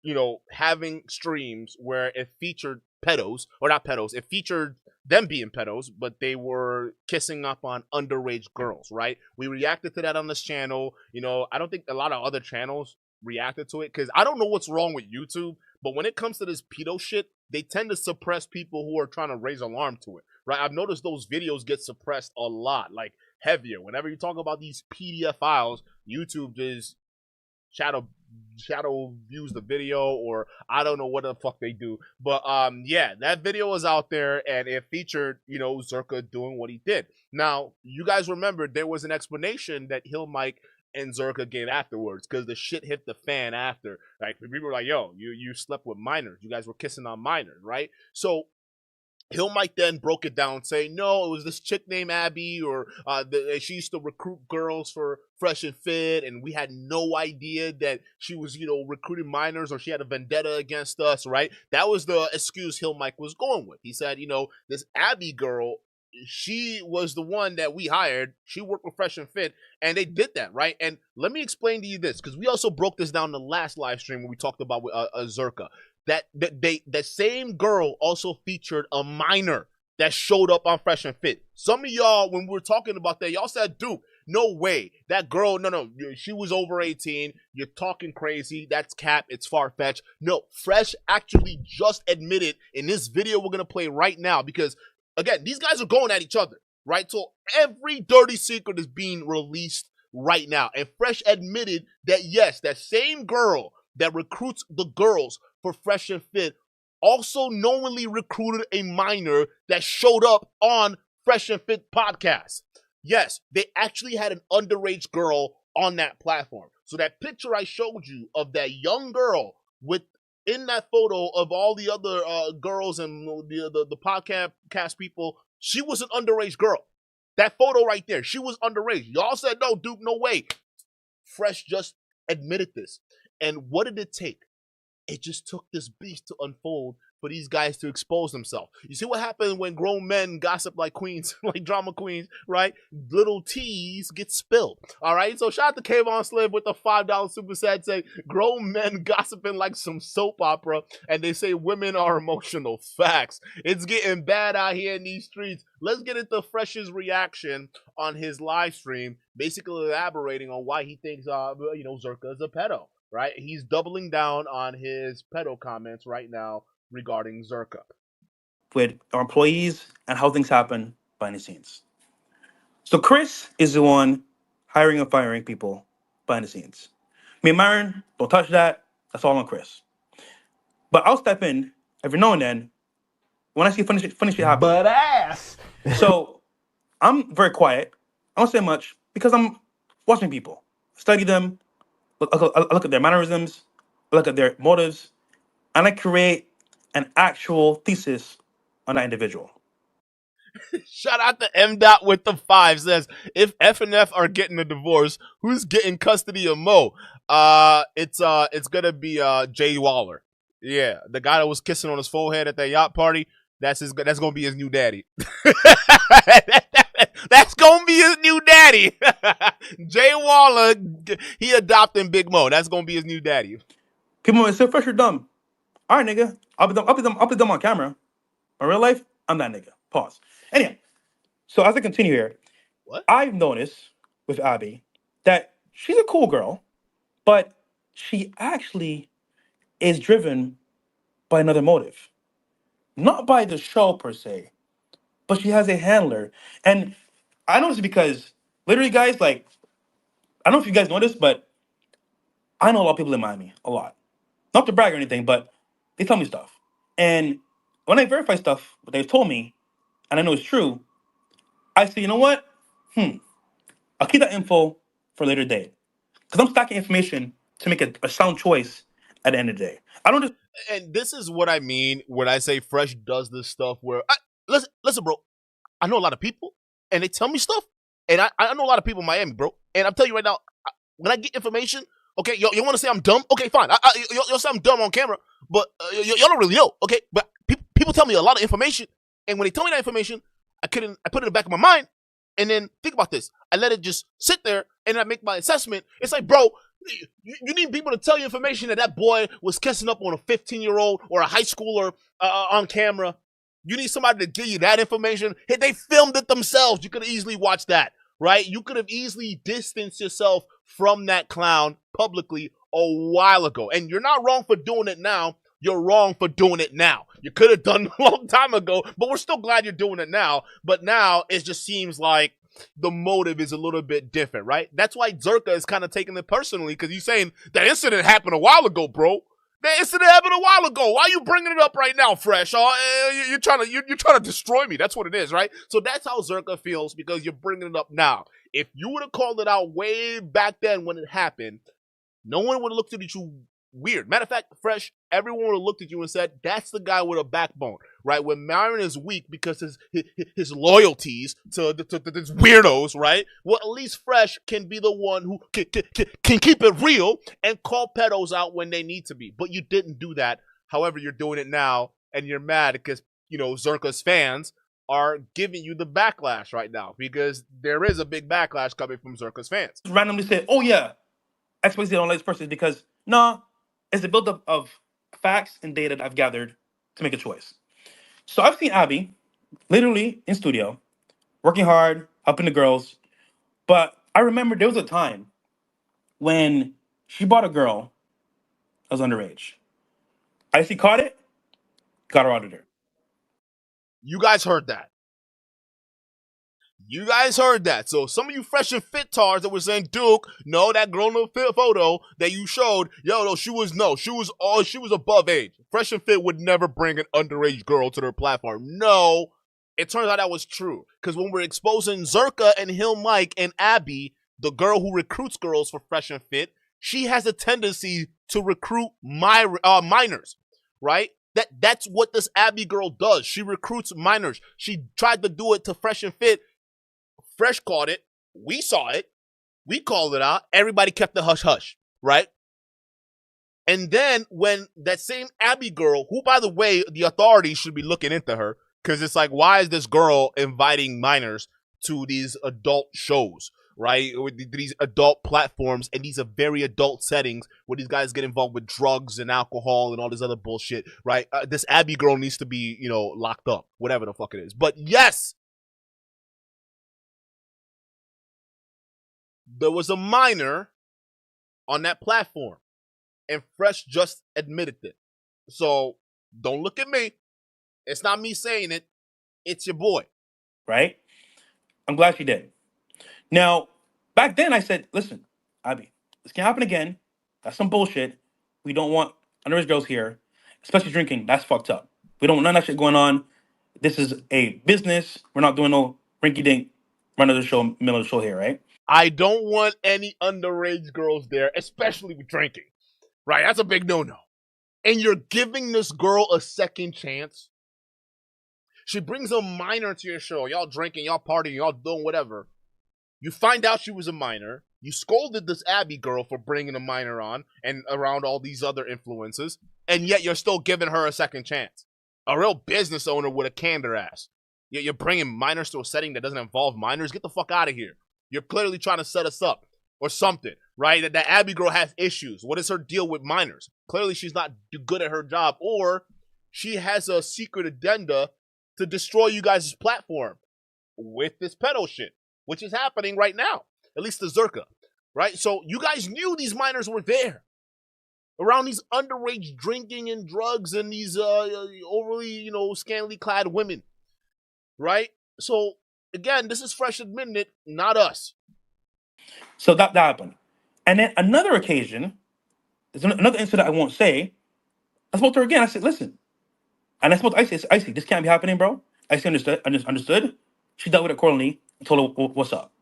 having streams where it featured pedos, or not pedos, it featured them being pedos, but they were kissing up on underage girls, right? We reacted to that on this channel. I don't think a lot of other channels reacted to it because I don't know what's wrong with YouTube, but when it comes to this pedo shit, they tend to suppress people who are trying to raise alarm to it, right? I've noticed those videos get suppressed a lot, like heavier. Whenever you talk about these PDF files, YouTube just shadow views the video, or I don't know what the fuck they do. But yeah, that video was out there and it featured, Zherka doing what he did. Now, you guys remember there was an explanation that Hill Mike and Zherka gave afterwards because the shit hit the fan after. Like, people were like, yo, you slept with minors. You guys were kissing on minors, right? So Hill Mike then broke it down, saying, no, it was this chick named Abby, or she used to recruit girls for Fresh and Fit, and we had no idea that she was, recruiting minors, or she had a vendetta against us, right? That was the excuse Hill Mike was going with. He said, this Abby girl, she was the one that we hired. She worked with Fresh and Fit, and they did that, right? And let me explain to you this, because we also broke this down in the last live stream when we talked about Zherka. That same girl also featured a minor that showed up on Fresh and Fit. Some of y'all, when we were talking about that, y'all said, Duke, no way. That girl, no, she was over 18. You're talking crazy. That's cap. It's far-fetched. No, Fresh actually just admitted in this video we're going to play right now, because, again, these guys are going at each other, right? So every dirty secret is being released right now. And Fresh admitted that yes, that same girl that recruits the girls for Fresh and Fit also knowingly recruited a minor that showed up on Fresh and Fit podcast. Yes, they actually had an underage girl on that platform. So that picture I showed you of that young girl with in that photo of all the other girls and the podcast people, she was an underage girl. That photo right there, she was underage. Y'all said no, Duke, no way. Fresh just admitted this. And what did it take? It just took this beast to unfold for these guys to expose themselves. You see what happened when grown men gossip like queens, like drama queens, right? Little teas get spilled. All right. So shout out to Kayvon Slim with the $5 super set saying grown men gossiping like some soap opera, and they say women are emotional. Facts. It's getting bad out here in these streets. Let's get into Fresh's reaction on his live stream, basically elaborating on why he thinks Zherka is a pedo. Right? He's doubling down on his pedo comments right now regarding Zherka. With our employees and how things happen behind the scenes. So Chris is the one hiring and firing people behind the scenes. Me and Myron, don't touch that. That's all on Chris. But I'll step in every now and then when I see funny shit happen. But ass. So I'm very quiet. I don't say much because I'm watching people, study them, I look at their mannerisms, I look at their motives, and I create an actual thesis on that individual. Shout out to M. Dot with the 5 says, if F and F are getting a divorce, who's getting custody of Mo? It's gonna be Jay Waller. Yeah, the guy that was kissing on his forehead at that yacht party. That's gonna be his new daddy. That's gonna be his new daddy. Jay Waller, he adopting Big Mo. That's gonna be his new daddy. People might say, Fresh, you're dumb. All right, nigga. I'll be dumb on camera. In real life, I'm that nigga. Pause. Anyhow, so as I continue here, What? I've noticed with Abby that she's a cool girl, but she actually is driven by another motive. Not by the show per se, but she has a handler. And I know this because literally, guys, like, I don't know if you guys know this, but I know a lot of people in Miami. A lot. Not to brag or anything, but they tell me stuff. And when I verify stuff, what they've told me, and I know it's true, I say, you know what? I'll keep that info for a later date. Because I'm stacking information to make a sound choice at the end of the day. I don't just. And this is what I mean when I say Fresh does this stuff where, listen, bro, I know a lot of people, and they tell me stuff, and I know a lot of people in Miami, bro, and I'm telling you right now, when I get information, okay, you want to say I'm dumb? Okay, fine. You'll say I'm dumb on camera, but y'all don't really know, okay? But people tell me a lot of information, and when they tell me that information, I put it in the back of my mind, and then think about this. I let it just sit there, and I make my assessment. It's like, bro, you need people to tell you information that boy was kissing up on a 15-year-old or a high schooler on camera. You need somebody to give you that information. Hey, they filmed it themselves. You could have easily watched that, right? You could have easily distanced yourself from that clown publicly a while ago. And you're not wrong for doing it now. You're wrong for doing it now. You could have done it a long time ago, but we're still glad you're doing it now. But now it just seems like the motive is a little bit different, right? That's why Zherka is kind of taking it personally, because he's saying that incident happened a while ago, bro. That incident happened a while ago. Why are you bringing it up right now, Fresh? You're trying to destroy me. That's what it is, right? So that's how Zherka feels, because you're bringing it up now. If you would have called it out way back then when it happened, no one would have looked at you weird. Matter of fact, Fresh, everyone would have looked at you and said, that's the guy with a backbone, right? When Myron is weak because his loyalties to these weirdos, right? Well, at least Fresh can be the one who can keep it real and call pedos out when they need to be. But you didn't do that. However, you're doing it now, and you're mad because, Zherka's fans are giving you the backlash right now, because there is a big backlash coming from Zherka's fans. Randomly say, oh yeah, XYZ don't like this person because, no, it's a buildup of facts and data that I've gathered to make a choice. So I've seen Abby literally in studio, working hard, helping the girls. But I remember there was a time when she bought a girl that was underage. IC caught it, got her out of there. You guys heard that. You guys heard that. So some of you fresh and fit tards that were saying, Duke, no, that girl in the fit photo that you showed, she was above age. Fresh and fit would never bring an underage girl to their platform. No, it turns out that was true. Because when we're exposing Zherka and Hill Mike and Abby, the girl who recruits girls for fresh and fit, she has a tendency to recruit minors, right? That's what this Abby girl does. She recruits minors. She tried to do it to fresh and fit. Fresh caught it. We saw it. We called it out. Everybody kept the hush-hush, right? And then when that same Abby girl, who, by the way, the authorities should be looking into her, because it's like, why is this girl inviting minors to these adult shows, right? With these adult platforms, and these are very adult settings where these guys get involved with drugs and alcohol and all this other bullshit, right? This Abby girl needs to be, locked up, whatever the fuck it is. But yes, there was a minor on that platform, and Fresh just admitted it. So don't look at me. It's not me saying it. It's your boy. Right? I'm glad she did. Now, back then I said, listen, Abby, this can't happen again. That's some bullshit. We don't want underage girls here, especially drinking. That's fucked up. We don't want none of that shit going on. This is a business. We're not doing no rinky-dink run of the show, middle of the show here, right? I don't want any underage girls there, especially with drinking. Right? That's a big no-no. And you're giving this girl a second chance. She brings a minor to your show. Y'all drinking, y'all partying, y'all doing whatever. You find out she was a minor. You scolded this Abby girl for bringing a minor on and around all these other influences. And yet you're still giving her a second chance. A real business owner would have canned her ass. You're bringing minors to a setting that doesn't involve minors. Get the fuck out of here. You're clearly trying to set us up or something, right? That Abby girl has issues. What is her deal with minors? Clearly she's not good at her job, or she has a secret agenda to destroy you guys' platform with this pedo shit, which is happening right now, at least the Zherka, right? So you guys knew these minors were there around these underage drinking and drugs and these overly, scantily clad women, right? So again, this is Fresh admitting it, not us. So that happened. And then another occasion, there's another incident I won't say. I spoke to her again. I said, listen. And I spoke to Icy. Icy, this can't be happening, bro. Icy understood. She dealt with it accordingly and told her what's up.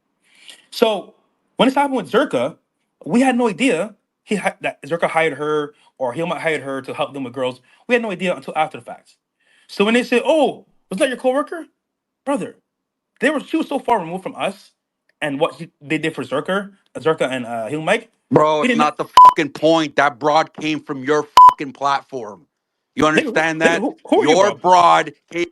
So when this happened with Zherka, we had no idea that Zherka hired her or he might hired her to help them with girls. We had no idea until after the fact. So when they said, oh, was that your coworker? Brother, she was so far removed from us and what they did for Zherka and Hill Mike. Bro, it's not the fucking point. That broad came from your fucking platform. You understand that? Who your broad came.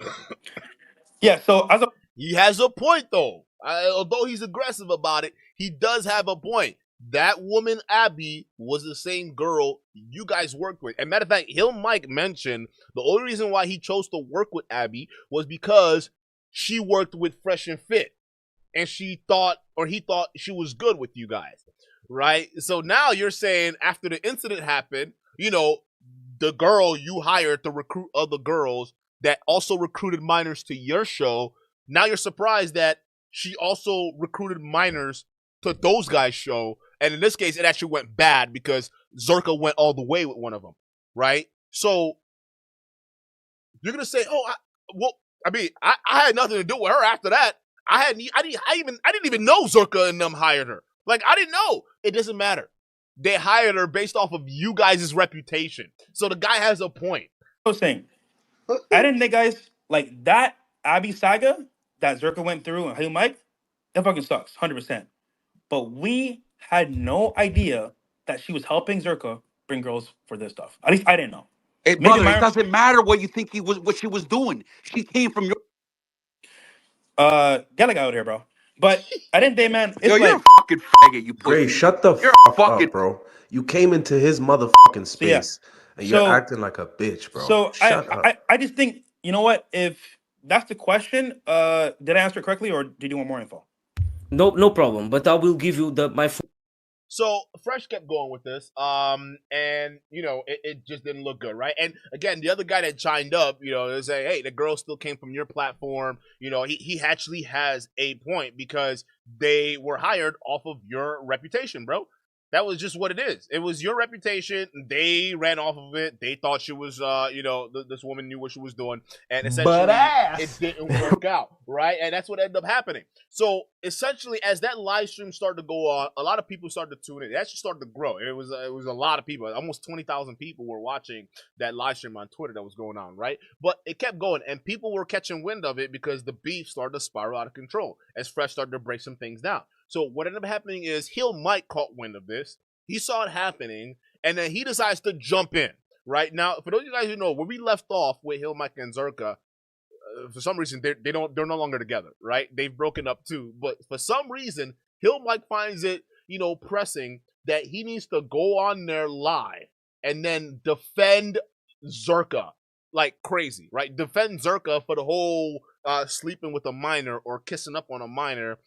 Yeah, so he has a point, though. Although he's aggressive about it, he does have a point. That woman, Abby, was the same girl you guys worked with. And matter of fact, Hill Mike mentioned the only reason why he chose to work with Abby was because she worked with Fresh and Fit. And he thought she was good with you guys, right? So now you're saying after the incident happened, the girl you hired to recruit other girls that also recruited minors to your show, now you're surprised that she also recruited minors to those guys' show. And in this case, it actually went bad because Zherka went all the way with one of them, right? So you're going to say, I had nothing to do with her after that. I didn't even know Zherka and them hired her. Like, I didn't know. It doesn't matter. They hired her based off of you guys' reputation. So the guy has a point. I was saying, I didn't think, guys, like that Abby saga that Zherka went through and Hey Mike, that fucking sucks, 100%. But we had no idea that she was helping Zherka bring girls for this stuff. At least I didn't know. Hey, brother, it doesn't matter what you think what she was doing. She came from your. Get a guy out here, bro. But I didn't think, man. It's you're a fucking faggot. You Gray, shut the fuck up, bro. You came into his motherfucking space and you're acting like a bitch, bro. So shut up. I just think, you know what? If that's the question, did I answer it correctly or did you want more info? No problem. But I will give you my. So Fresh kept going with this, and it just didn't look good, right? And again, the other guy that chimed up, they say, hey, the girl still came from your platform. He actually has a point because they were hired off of your reputation, bro. That was just what it is. It was your reputation. They ran off of it. They thought she was, this woman knew what she was doing, and essentially it didn't work out, right? And that's what ended up happening. So essentially, as that live stream started to go on, a lot of people started to tune in. It actually started to grow. It was a lot of people. Almost 20,000 people were watching that live stream on Twitter that was going on, right? But it kept going, and people were catching wind of it because the beef started to spiral out of control as Fresh started to break some things down. So what ended up happening is Hill Mike caught wind of this. He saw it happening, and then he decides to jump in. Right now, for those of you guys who know, where we left off with Hill Mike and Zherka, for some reason they're no longer together. Right? They've broken up too. But for some reason, Hill Mike finds it pressing that he needs to go on there live and then defend Zherka like crazy. Right? Defend Zherka for the whole sleeping with a minor or kissing up on a minor.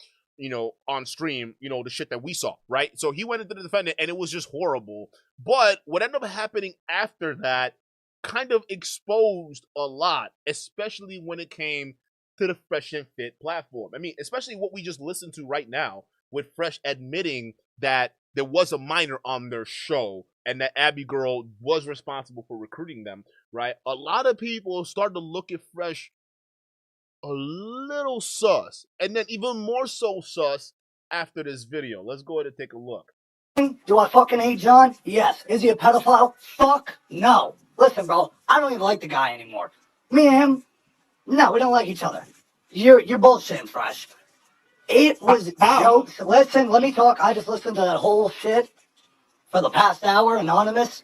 On stream, the shit that we saw, right? So he went into the defendant, and it was just horrible. But what ended up happening after that kind of exposed a lot, especially when it came to the Fresh and Fit platform. I mean, especially what we just listened to right now with Fresh admitting that there was a minor on their show and that Abby Girl was responsible for recruiting them, right? A lot of people started to look at Fresh a little sus, and then even more so sus after this video. Let's go ahead and take a look. Do I fucking hate John? Yes. Is he a pedophile? Fuck no. Listen, bro, I don't even like the guy anymore. Me and him, no, we don't like each other. You're bullshitting, Fresh. It was jokes. Listen, let me talk. I just listened to that whole shit for the past hour, anonymous.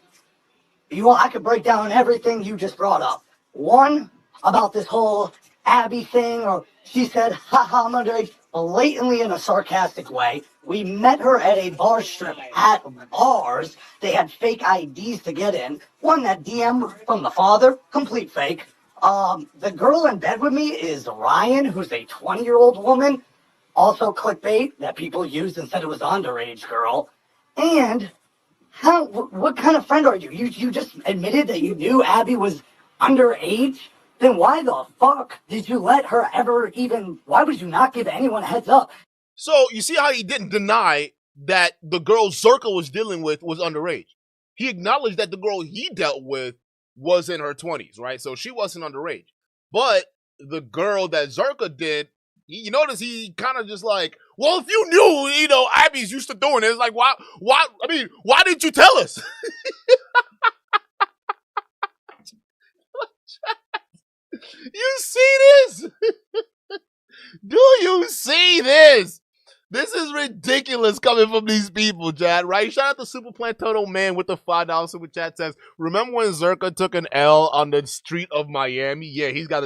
I could break down everything you just brought up. One, about this whole Abby thing, or she said, haha, I'm underage, blatantly in a sarcastic way. We met her at a bar strip at bars. They had fake IDs to get in. One, that DM from the father, complete fake. The girl in bed with me is Ryan, who's a 20-year-old woman. Also clickbait that people used and said it was an underage girl. And what kind of friend are you? You just admitted that you knew Abby was underage? Then why the fuck did you let her why would you not give anyone a heads up? So you see how he didn't deny that the girl Zherka was dealing with was underage. He acknowledged that the girl he dealt with was in her 20s, right? So she wasn't underage. But the girl that Zherka did, you notice he kind of just like, well, if you knew, Abby's used to doing it, it's like, why didn't you tell us? You see this? Do you see this? This is ridiculous coming from these people, Chad, right? Shout out to Super Plantono Man with the $5 super chat says, remember when Zherka took an L on the street of Miami? Yeah, he got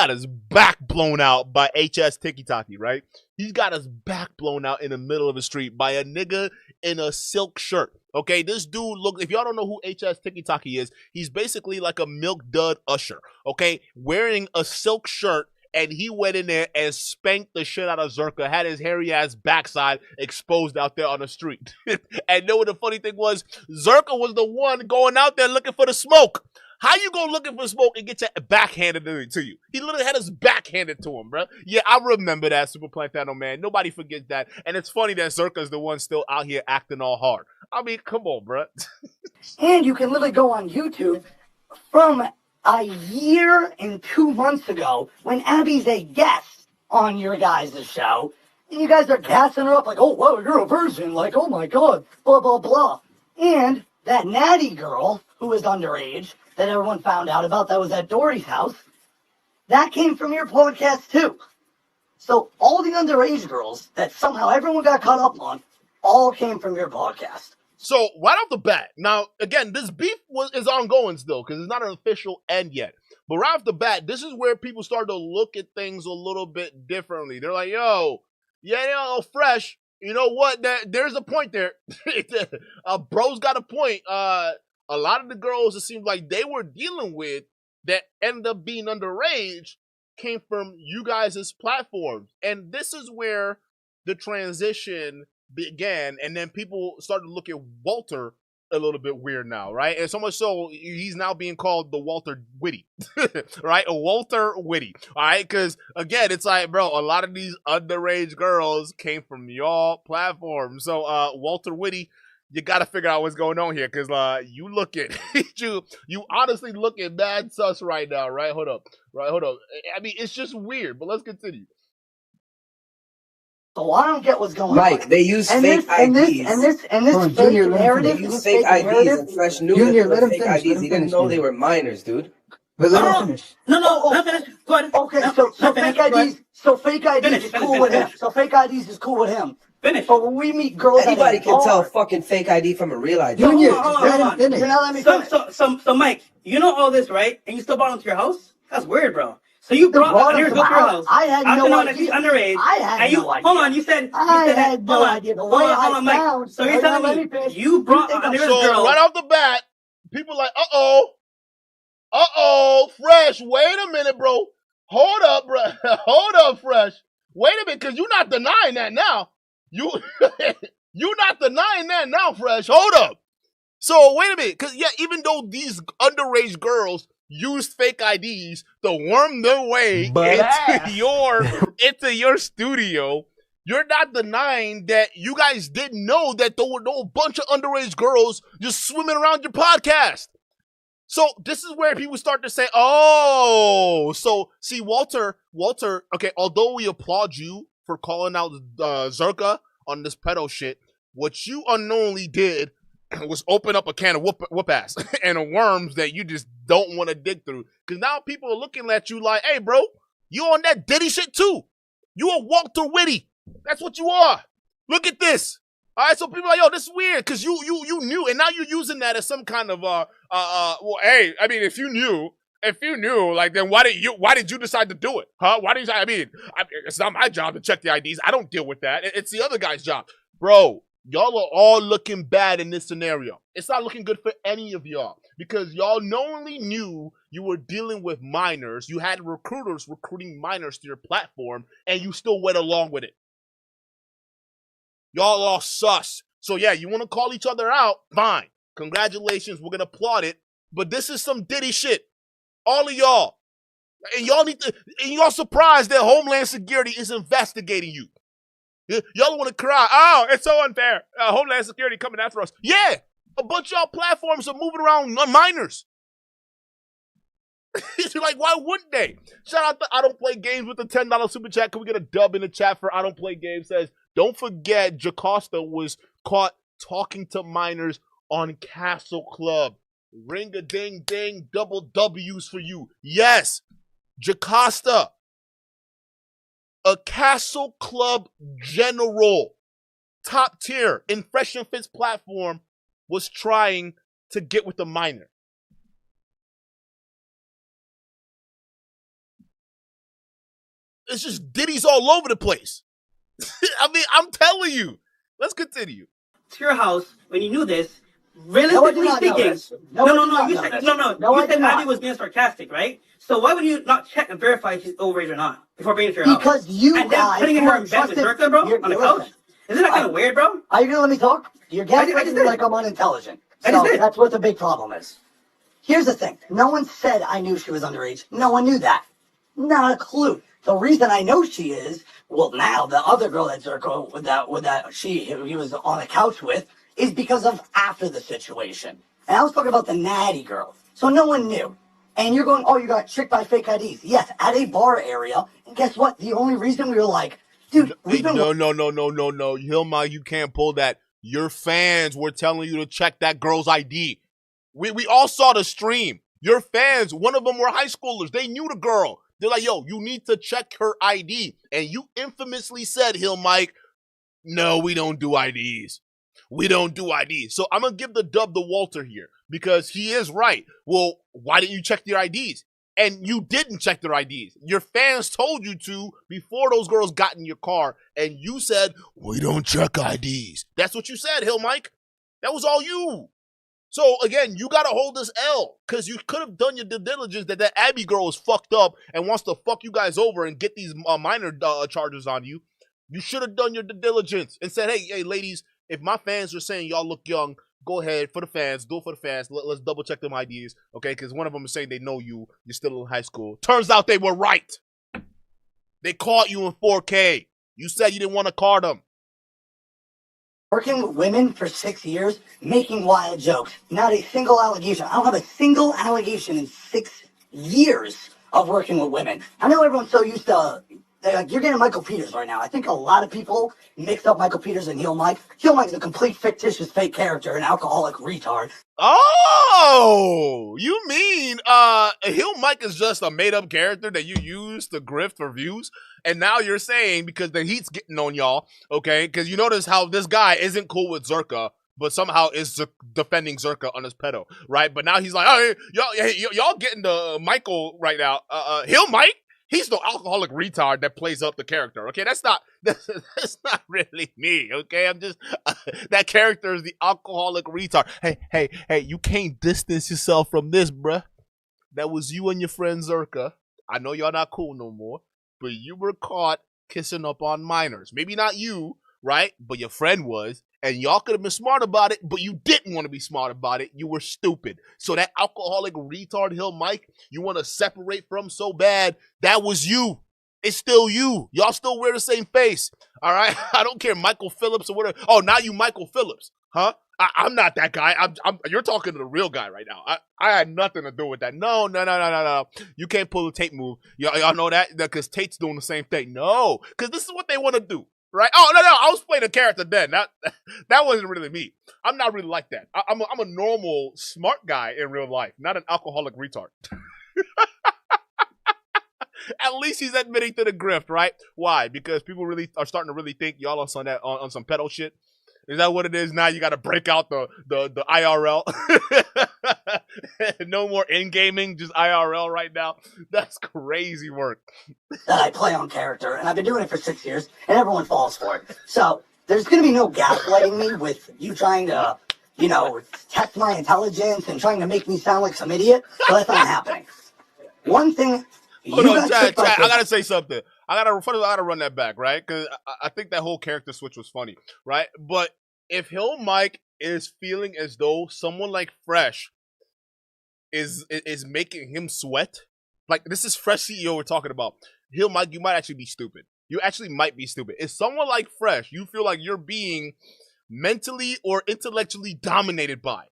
his back blown out by HS Tiki Taki, right? He's got his back blown out in the middle of the street by a nigga in a silk shirt. Okay, this dude if y'all don't know who HS Tiki Taki is, he's basically like a milk dud usher, okay? Wearing a silk shirt, and he went in there and spanked the shit out of Zherka, had his hairy ass backside exposed out there on the street. And know what the funny thing was? Zherka was the one going out there looking for the smoke. How you go looking for smoke and get your backhanded to you? He literally had his backhanded to him, bro. Yeah, I remember that, Super Plantano Man. Nobody forgets that. And it's funny that Zherka's the one still out here acting all hard. I mean, come on, bro. And you can literally go on YouTube from a year and 2 months ago when Abby's a guest on your guys' show. And you guys are gassing her up like, oh, wow, you're a virgin. Like, oh, my God, blah, blah, blah. And that Natty girl who was underage that everyone found out about that was at Dory's house, that came from your podcast, too. So all the underage girls that somehow everyone got caught up on all came from your podcast. So right off the bat, now again, this beef is ongoing still because it's not an official end yet. But right off the bat, this is where people start to look at things a little bit differently. They're like, "Yo, Fresh. You know what? There's a point there. Bro's got a point. A lot of the girls it seems like they were dealing with that ended up being underage came from you guys' platforms, and this is where the transition began, and then people started to look at Walter a little bit weird now, right? And so much so, he's now being called the Walter Witty, right? A Walter Witty, all right? Because, again, it's like, bro, a lot of these underage girls came from y'all platform. So, Walter Witty, you got to figure out what's going on here, because you look at, you honestly look at mad sus right now, right? Hold up. I mean, it's just weird, but let's continue. So I don't get what's going on. Mike, they use fake IDs. And this fake narrative. They use fake IDs, and Fresh knew Junior, that let him fake finish, IDs. He didn't know they were minors, dude. But let him finish. No, finish. Go ahead. Okay, so fake IDs. So fake IDs is cool with him. So fake IDs is cool with him. Finish. But when we meet girls, anybody can tell a fucking fake ID from a real ID. Junior, let him finish. You're not letting me finish. So Mike, you know all this, right? And you still brought him to your house? That's weird, bro. So you brought her to your house. I had no idea. She's underage. I had no idea. Hold on, you said I had no idea. The way I Mike. found. So you're telling me you brought an underage girl. So right off the bat, people like, Fresh, wait a minute, bro. Hold up, bro. Hold up, Fresh. Wait a minute, because you're not denying that now. You're not denying that now, Fresh. Hold up. So wait a minute, because even though these underage girls used fake IDs to worm their way into your studio, you're not denying that you guys didn't know that there were no bunch of underage girls just swimming around your podcast. So this is where people start to say, so see, Walter, okay, although we applaud you for calling out Zherka on this pedo shit, what you unknowingly did was open up a can of whoop ass and of worms that you just don't want to dig through. Because now people are looking at you like, hey, bro, you on that Diddy shit too. You a Walter Witty. That's what you are. Look at this. All right, so people are like, yo, this is weird because you knew, and now you're using that as some kind of well, hey, I mean, if you knew, like, then why did you decide to do it, huh? Why did you? I mean, it's not my job to check the IDs. I don't deal with that. It's the other guy's job, bro. Y'all are all looking bad in this scenario. It's not looking good for any of y'all because y'all knowingly knew you were dealing with minors. You had recruiters recruiting minors to your platform, and you still went along with it. Y'all all sus. So yeah, you want to call each other out? Fine. Congratulations. We're going to applaud it. But this is some Diddy shit. All of y'all. And y'all surprised that Homeland Security is investigating you. Y'all want to cry. Oh, it's so unfair. Homeland Security coming after us. Yeah. A bunch of y'all platforms are moving around minors. You're like, why wouldn't they? Shout out to I Don't Play Games with the $10 super chat. Can we get a dub in the chat for I Don't Play Games? Says, don't forget, Jocasta was caught talking to minors on Castle Club. Ring a ding ding, double W's for you. Yes, Jocasta, a Castle Club general, top tier in Fresh and Fit's platform, was trying to get with a minor. It's just Diddy's all over the place. I mean, I'm telling you. Let's continue. To your house when you knew this. Realistically speaking, you said Abby was being sarcastic, right? So why would you not check and verify if she's overage or not before bringing it to your house? Because you and then putting her in bed with Zherka, bro, on the couch. Isn't that kind of weird, bro? Are you gonna let me talk? You're getting me like I'm unintelligent. So that's what the big problem is. Here's the thing. No one said I knew she was underage. No one knew that. Not a clue. The reason I know she is, well, now the other girl that Zherka he was on the couch with is because of after the situation. And I was talking about the natty girl. So no one knew. And you're going, oh, you got tricked by fake IDs. Yes, at a bar area. And guess what? The only reason we were like, dude, we've been... No. Hilma, you can't pull that. Your fans were telling you to check that girl's ID. We all saw the stream. Your fans, one of them were high schoolers. They knew the girl. They're like, yo, you need to check her ID. And you infamously said, Mike, no, we don't do IDs. We don't do IDs. So I'm going to give the dub to Walter here because he is right. Well, why didn't you check their IDs? And you didn't check their IDs. Your fans told you to before those girls got in your car. And you said, we don't check IDs. That's what you said, Mike. That was all you. So, again, you got to hold this L because you could have done your due diligence that Abby girl is fucked up and wants to fuck you guys over and get these minor charges on you. You should have done your due diligence and said, hey, ladies, if my fans are saying y'all look young, go ahead for the fans. Do it for the fans. Let's double check them IDs, okay? Because one of them is saying they know you. You're still in high school. Turns out they were right. They caught you in 4K. You said you didn't want to card them. Working with women for 6 years, making wild jokes. Not a single allegation. I don't have a single allegation in 6 years of working with women. I know everyone's so used to, like, you're getting Michael Peters right now. I think a lot of people mix up Michael Peters and Heel Mike. Heel Mike is a complete fictitious fake character, an alcoholic retard. Oh, you mean Heel Mike is just a made-up character that you use to grift for views? And now you're saying, because the heat's getting on y'all, okay, because you notice how this guy isn't cool with Zherka, but somehow is defending Zherka on his pedo, right? But now he's like, oh, y'all getting the Michael right now. Heel Mike? He's the alcoholic retard that plays up the character, okay? That's not really me, okay? I'm just, that character is the alcoholic retard. Hey, you can't distance yourself from this, bruh. That was you and your friend Zherka. I know y'all not cool no more, but you were caught kissing up on minors. Maybe not you, right? But your friend was. And y'all could have been smart about it, but you didn't want to be smart about it. You were stupid. So that alcoholic retard Hill Mike, you want to separate from so bad, that was you. It's still you. Y'all still wear the same face. All right? I don't care, Michael Phillips or whatever. Oh, now you Michael Phillips, huh? I'm not that guy. You're talking to the real guy right now. I had nothing to do with that. No. You can't pull a Tate move. Y'all know that? Because Tate's doing the same thing. No, because this is what they want to do. Right? Oh, no, I was playing a character then. That wasn't really me. I'm not really like that. I'm a normal, smart guy in real life, not an alcoholic retard. At least he's admitting to the grift, right? Why? Because people really are starting to really think y'all on some pedo shit. Is that what it is now? You got to break out the IRL. No more in-gaming, just IRL right now. That's crazy work. That I play on character, and I've been doing it for 6 years, and everyone falls for it. So there's going to be no gaslighting me with you trying to, test my intelligence and trying to make me sound like some idiot. So that's not happening. One thing. Hold on, Chad, I gotta say something. I gotta run that back, right? Because I think that whole character switch was funny, right? But if Hill Mike is feeling as though someone like Fresh is making him sweat, like this is Fresh CEO we're talking about. Hill Mike, you might actually be stupid. You actually might be stupid. If someone like Fresh, you feel like you're being mentally or intellectually dominated by.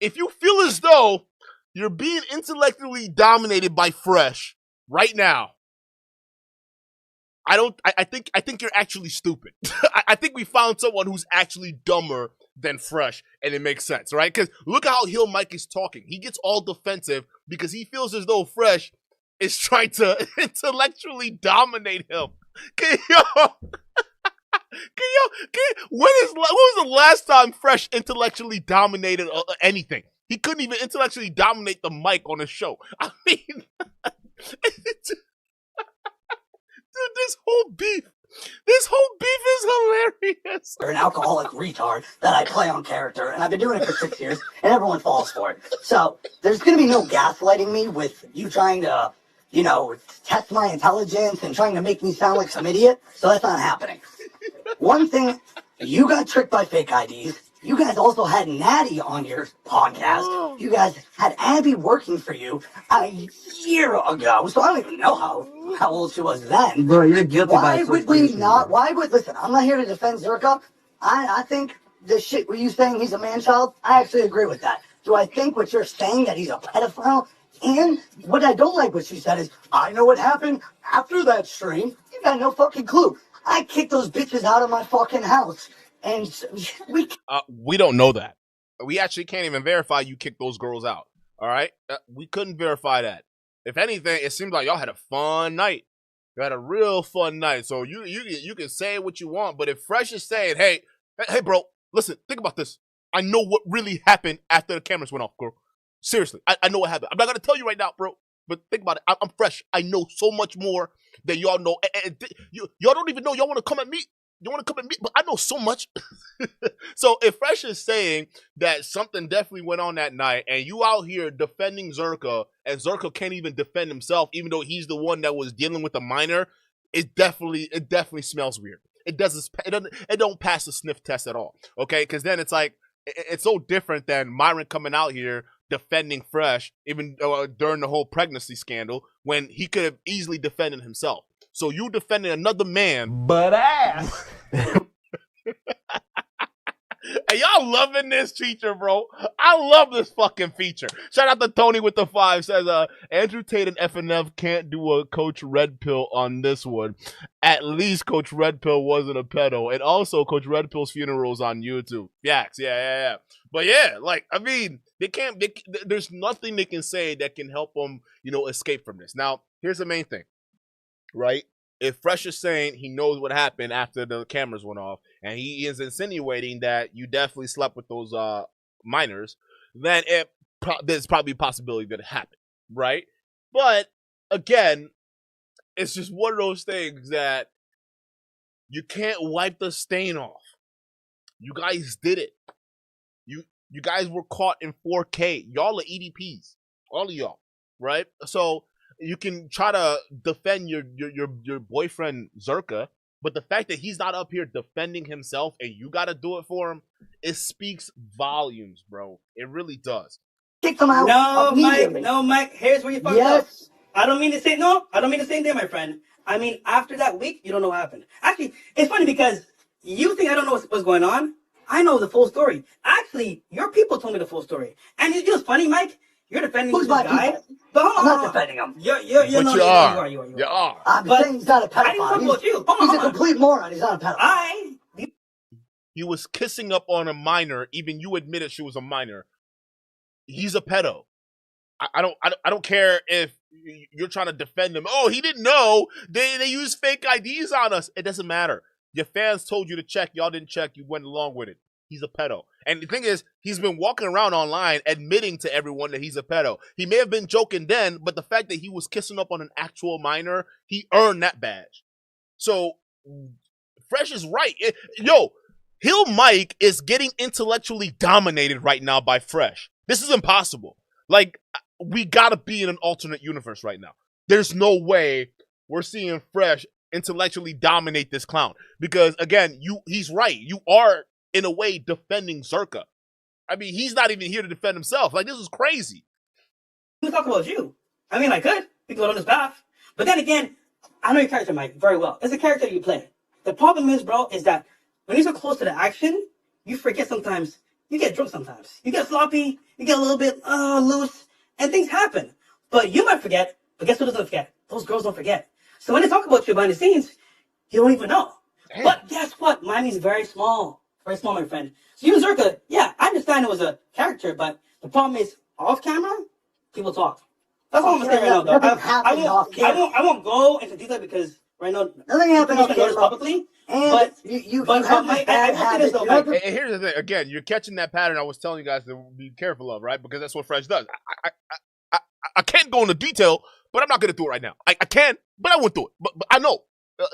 If you feel as though you're being intellectually dominated by Fresh right now, I think you're actually stupid. I think we found someone who's actually dumber than Fresh, and it makes sense, right? Because look at how Hill Mike is talking. He gets all defensive because he feels as though Fresh is trying to intellectually dominate him. When was the last time Fresh intellectually dominated anything? He couldn't even intellectually dominate the mic on his show. I mean, dude, this whole beef is hilarious. You're an alcoholic retard that I play on character, and I've been doing it for 6 years, and everyone falls for it. So there's going to be no gaslighting me with you trying to, test my intelligence and trying to make me sound like some idiot. So that's not happening. One thing, you got tricked by fake IDs. You guys also had Natty on your podcast. You guys had Abby working for you a year ago. So I don't even know how old she was then. Bro, you're guilty by listen, I'm not here to defend Zherka. I think the shit were you saying he's a man-child, I actually agree with that. Do I think what you're saying that he's a pedophile? And what I don't like what she said is, I know what happened after that stream. You got no fucking clue. I kicked those bitches out of my fucking house. And we don't know that. We actually can't even verify you kicked those girls out. All right? We couldn't verify that. If anything, it seems like y'all had a fun night. You had a real fun night. So you can say what you want, but if Fresh is saying, hey, bro, listen, think about this. I know what really happened after the cameras went off, girl. Seriously, I know what happened. I'm not going to tell you right now, bro, but think about it. I'm Fresh. I know so much more than y'all know. Y'all don't even know. Y'all want to come at me. You want to come at me, but I know so much. So if Fresh is saying that something definitely went on that night, and you out here defending Zherka, and Zherka can't even defend himself, even though he's the one that was dealing with the minor, it definitely smells weird. it don't pass the sniff test at all. Okay, because then it's like it's so different than Myron coming out here defending Fresh, even during the whole pregnancy scandal, when he could have easily defended himself. So you defending another man, but ass. Hey, y'all loving this feature, bro. I love this fucking feature. Shout out to Tony with the 5. Says, Andrew Tate and FNF can't do a Coach Red Pill on this one. At least Coach Red Pill wasn't a pedo. And also, Coach Red Pill's funeral's on YouTube. Yeah. But yeah, like, I mean, there's nothing they can say that can help them, escape from this. Now, here's the main thing, right? If Fresh is saying he knows what happened after the cameras went off, and he is insinuating that you definitely slept with those minors, then there's probably a possibility that it happened, right? But again, it's just one of those things that you can't wipe the stain off. You guys did it. You guys were caught in 4K. Y'all are EDPs, all of y'all, right? So you can try to defend your boyfriend Zherka, but the fact that he's not up here defending himself and you got to do it for him, it speaks volumes, bro. It really does. Kick them out. No, Mike. Here's where you fucked up. I don't mean to say there, my friend. I mean, after that week, you don't know what happened. Actually, it's funny because you think I don't know what's going on. I know the full story. Actually, your people told me the full story. And it's just funny, Mike. You're defending this guy. But I'm not defending him. You are. I'm saying he's not a pedophile. I didn't talk about you. He's a complete moron. He's not a pedophile. He was kissing up on a minor. Even you admitted she was a minor. He's a pedo. I don't care if you're trying to defend him. Oh, he didn't know. They used fake IDs on us. It doesn't matter. Your fans told you to check. Y'all didn't check. You went along with it. He's a pedo. And the thing is, he's been walking around online admitting to everyone that he's a pedo. He may have been joking then, but the fact that he was kissing up on an actual minor, he earned that badge. So, Fresh is right. Hill Mike is getting intellectually dominated right now by Fresh. This is impossible. Like, we gotta be in an alternate universe right now. There's no way we're seeing Fresh intellectually dominate this clown. Because, again, he's right. You are, in a way, defending Zherka. I mean, he's not even here to defend himself. Like, this is crazy. Let me talk about you. I mean, I could. We could go on this path. But then again, I know your character, Mike, very well. It's a character you play. The problem is, bro, is that when you're so close to the action, you forget sometimes. You get drunk sometimes. You get sloppy. You get a little bit loose. And things happen. But you might forget. But guess who doesn't forget? Those girls don't forget. So when they talk about you behind the scenes, you don't even know. Damn. But guess what? Miami's very small. Very small, my friend. So you and Zherka, yeah, I understand it was a character, but the problem is, off camera, people talk. That's all I'm saying right now, though. I won't go into detail because right now, nothing happened off camera publicly. And you have I will say this, though, Mike. And here's the thing. Again, you're catching that pattern I was telling you guys to be careful of, right? Because that's what Fresh does. I can't go into detail, but I'm not going to do it right now. I can, but I won't do it. But I know.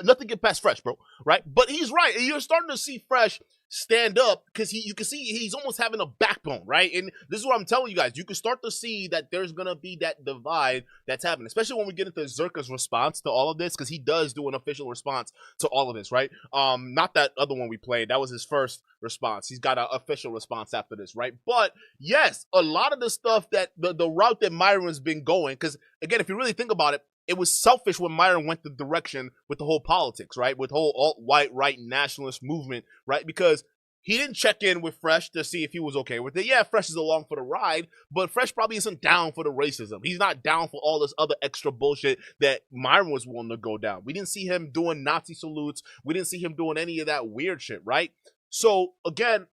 Nothing get past Fresh, bro, right? But he's right. You're starting to see Fresh stand up because you can see he's almost having a backbone, right? And this is what I'm telling you guys. You can start to see that there's going to be that divide that's happening, especially when we get into Zherka's response to all of this, because he does do an official response to all of this, right? Not that other one we played. That was his first response. He's got an official response after this, right? But yes, a lot of the stuff that the route that Myron's been going, because again, if you really think about it, it was selfish when Myron went the direction with the whole politics, right? With the whole alt-white, right, nationalist movement, right? Because he didn't check in with Fresh to see if he was okay with it. Yeah, Fresh is along for the ride, but Fresh probably isn't down for the racism. He's not down for all this other extra bullshit that Myron was willing to go down. We didn't see him doing Nazi salutes. We didn't see him doing any of that weird shit, right? So, again,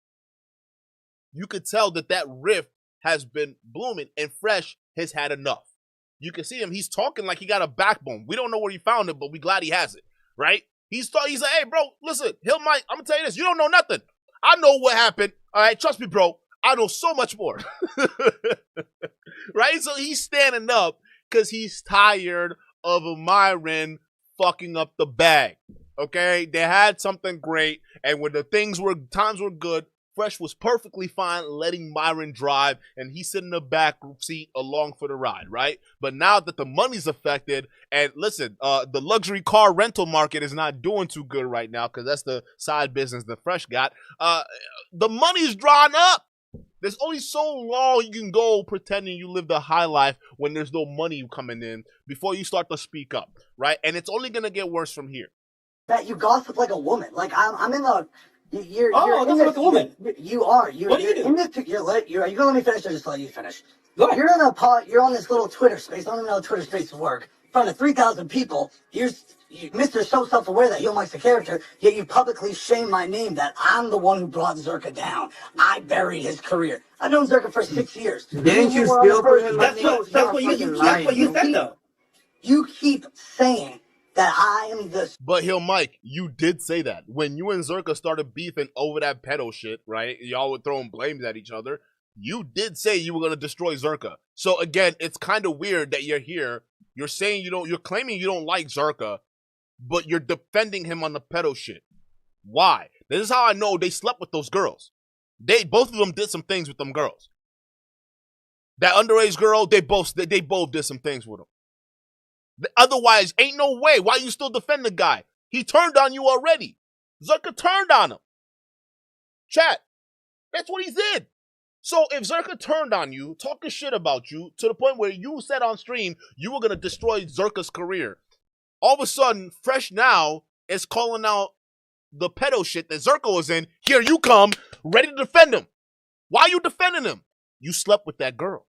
you could tell that rift has been blooming, and Fresh has had enough. You can see him. He's talking like he got a backbone. We don't know where he found it, but we glad he has it, right? He's like, hey, bro, listen, Hill Mike, I'm going to tell you this. You don't know nothing. I know what happened. All right, trust me, bro. I know so much more. Right? So he's standing up because he's tired of a Myron fucking up the bag, okay? They had something great, and when times were good, Fresh was perfectly fine letting Myron drive, and he sit in the back seat along for the ride, right? But now that the money's affected, and listen, the luxury car rental market is not doing too good right now because that's the side business that Fresh got. The money's drawn up. There's only so long you can go pretending you live the high life when there's no money coming in before you start to speak up, right? And it's only gonna get worse from here. That you gossip like a woman. Like I'm in the. You're that's like a woman. You are. What do you do? Are you gonna let me finish or just let you finish? Go ahead. You're in you're on this little Twitter space. I don't even know how Twitter spaces work. In front of 3,000 people. Mr. So self-aware that he likes the character, yet you publicly shame my name that I'm the one who brought Zherka down. I buried his career. I've known Zherka for 6 years. Didn't you steal from him? That's what you said, though. You keep saying that I am the... But Mike, you did say that. When you and Zherka started beefing over that pedo shit, right? Y'all were throwing blames at each other. You did say you were going to destroy Zherka. So again, it's kind of weird that you're here. You're saying you're claiming you don't like Zherka, but you're defending him on the pedo shit. Why? This is how I know they slept with those girls. Both of them did some things with them girls. That underage girl, they both did some things with him. Otherwise, ain't no way. Why you still defend the guy? He turned on you already. Zherka turned on him. Chat. That's what he did. So if Zherka turned on you, talking shit about you, to the point where you said on stream you were going to destroy Zherka's career, all of a sudden, Fresh now is calling out the pedo shit that Zherka was in. Here you come, ready to defend him. Why are you defending him? You slept with that girl.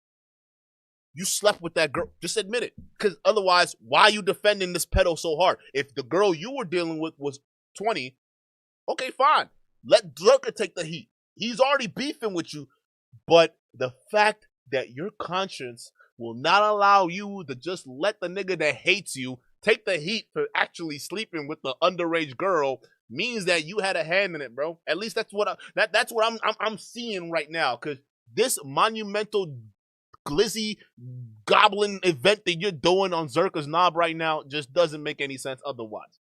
You slept with that girl. Just admit it. Because otherwise, why are you defending this pedo so hard? If the girl you were dealing with was 20, okay, fine. Let Zherka take the heat. He's already beefing with you. But the fact that your conscience will not allow you to just let the nigga that hates you take the heat for actually sleeping with the underage girl means that you had a hand in it, bro. At least that's what I'm seeing right now. Because this monumental glizzy goblin event that you're doing on Zherka's knob right now just doesn't make any sense otherwise.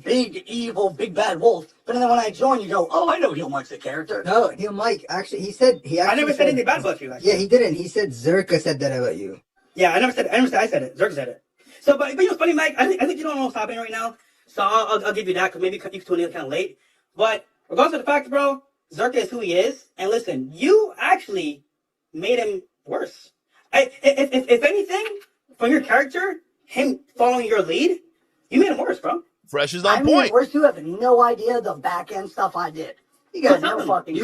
Big, evil, big bad wolf. But then when I join, you go, oh, I know Heel Mike's the character. No, Heel Mike, actually, I never said anything bad about you, actually. Yeah, he didn't. He said Zherka said that about you. Yeah, I said it. Zherka said it. So, but you know, funny, Mike, I think you don't know what's happening right now. So I'll give you that, because maybe you tuned in kind of late. But regardless of the fact, bro, Zherka is who he is. And listen, you actually made him worse. If anything, from your character, him following your lead, you made him worse, bro. Fresh is on point. Worse, you have no idea the back end stuff I did. You guys know fucking.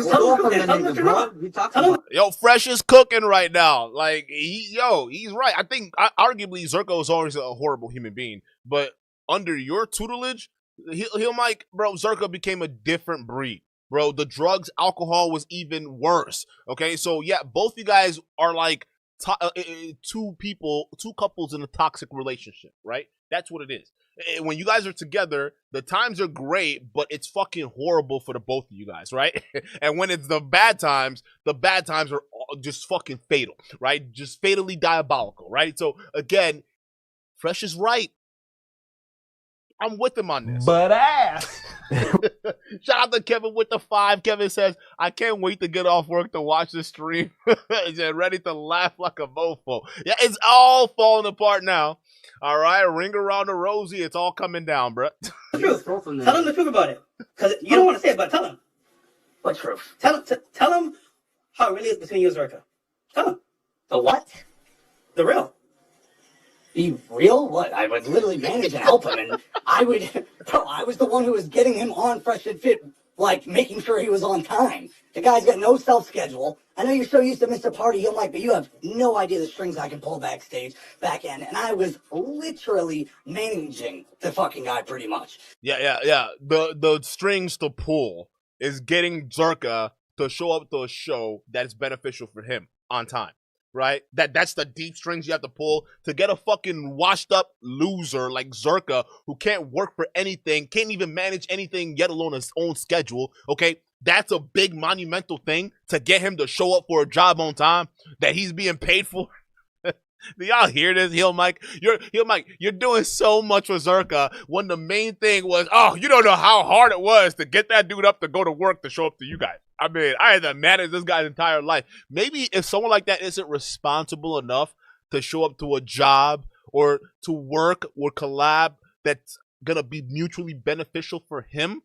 Yo, Fresh is cooking right now. Like he's right. I think arguably Zherka was always a horrible human being, but under your tutelage, Heel Mike, bro, Zherka became a different breed. Bro, the drugs, alcohol was even worse. Okay, so yeah, both you guys are like two couples in a toxic relationship, right? That's what it is. When you guys are together, the times are great, but it's fucking horrible for the both of you guys, right? And when it's the bad times are just fucking fatal, right? Just fatally diabolical, right? So again, Fresh is right. I'm with him on this. But ass. Shout out to Kevin with the 5. Kevin says, I can't wait to get off work to watch the stream. He's ready to laugh like a mofo. Yeah, it's all falling apart now. All right, ring around the rosy. It's all coming down, bro. Tell him the truth about it. Because you don't want to say it, but tell him. What truth? Tell him how it really is between you and Zherka. Tell him. The what? The real. Be real? What? I would literally manage and help him, and I was the one who was getting him on Fresh and Fit, like making sure he was on time. The guy's got no self-schedule. I know you're so used to Mr. Party, Heel Mike, but you have no idea the strings I can pull backstage, back end, and I was literally managing the fucking guy pretty much. Yeah. The strings to pull is getting Zherka to show up to a show that is beneficial for him on time. Right? That's the deep strings you have to pull to get a fucking washed up loser like Zherka who can't work for anything, can't even manage anything, yet alone his own schedule. Okay? That's a big monumental thing to get him to show up for a job on time that he's being paid for. Do y'all hear this, Heel Mike? You're doing so much with Zherka when the main thing was, oh, you don't know how hard it was to get that dude up to go to work to show up to you guys. I mean, I had to manage this guy's entire life. Maybe if someone like that isn't responsible enough to show up to a job or to work or collab that's gonna be mutually beneficial for him,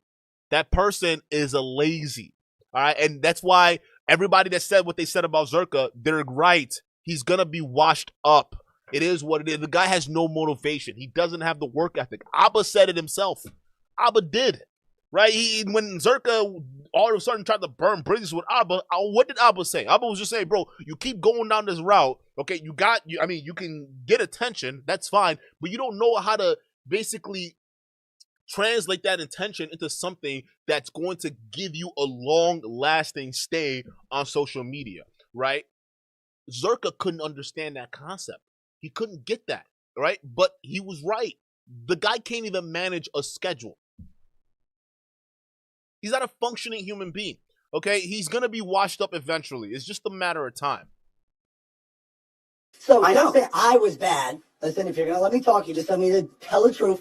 that person is a lazy. All right, and that's why everybody that said what they said about Zherka, they're right. He's gonna be washed up. It is what it is. The guy has no motivation. He doesn't have the work ethic. Abba said it himself. Abba did. Right? When Zherka all of a sudden tried to burn bridges with Abba, what did Abba say? Abba was just saying, bro, you keep going down this route. Okay, you can get attention. That's fine. But you don't know how to basically translate that intention into something that's going to give you a long-lasting stay on social media, right? Zherka couldn't understand that concept. He couldn't get that, right? But he was right. The guy can't even manage a schedule. He's not a functioning human being, okay? He's going to be washed up eventually. It's just a matter of time. So don't say I was bad. Listen, if you're going to let me talk, you just tell me to tell the truth.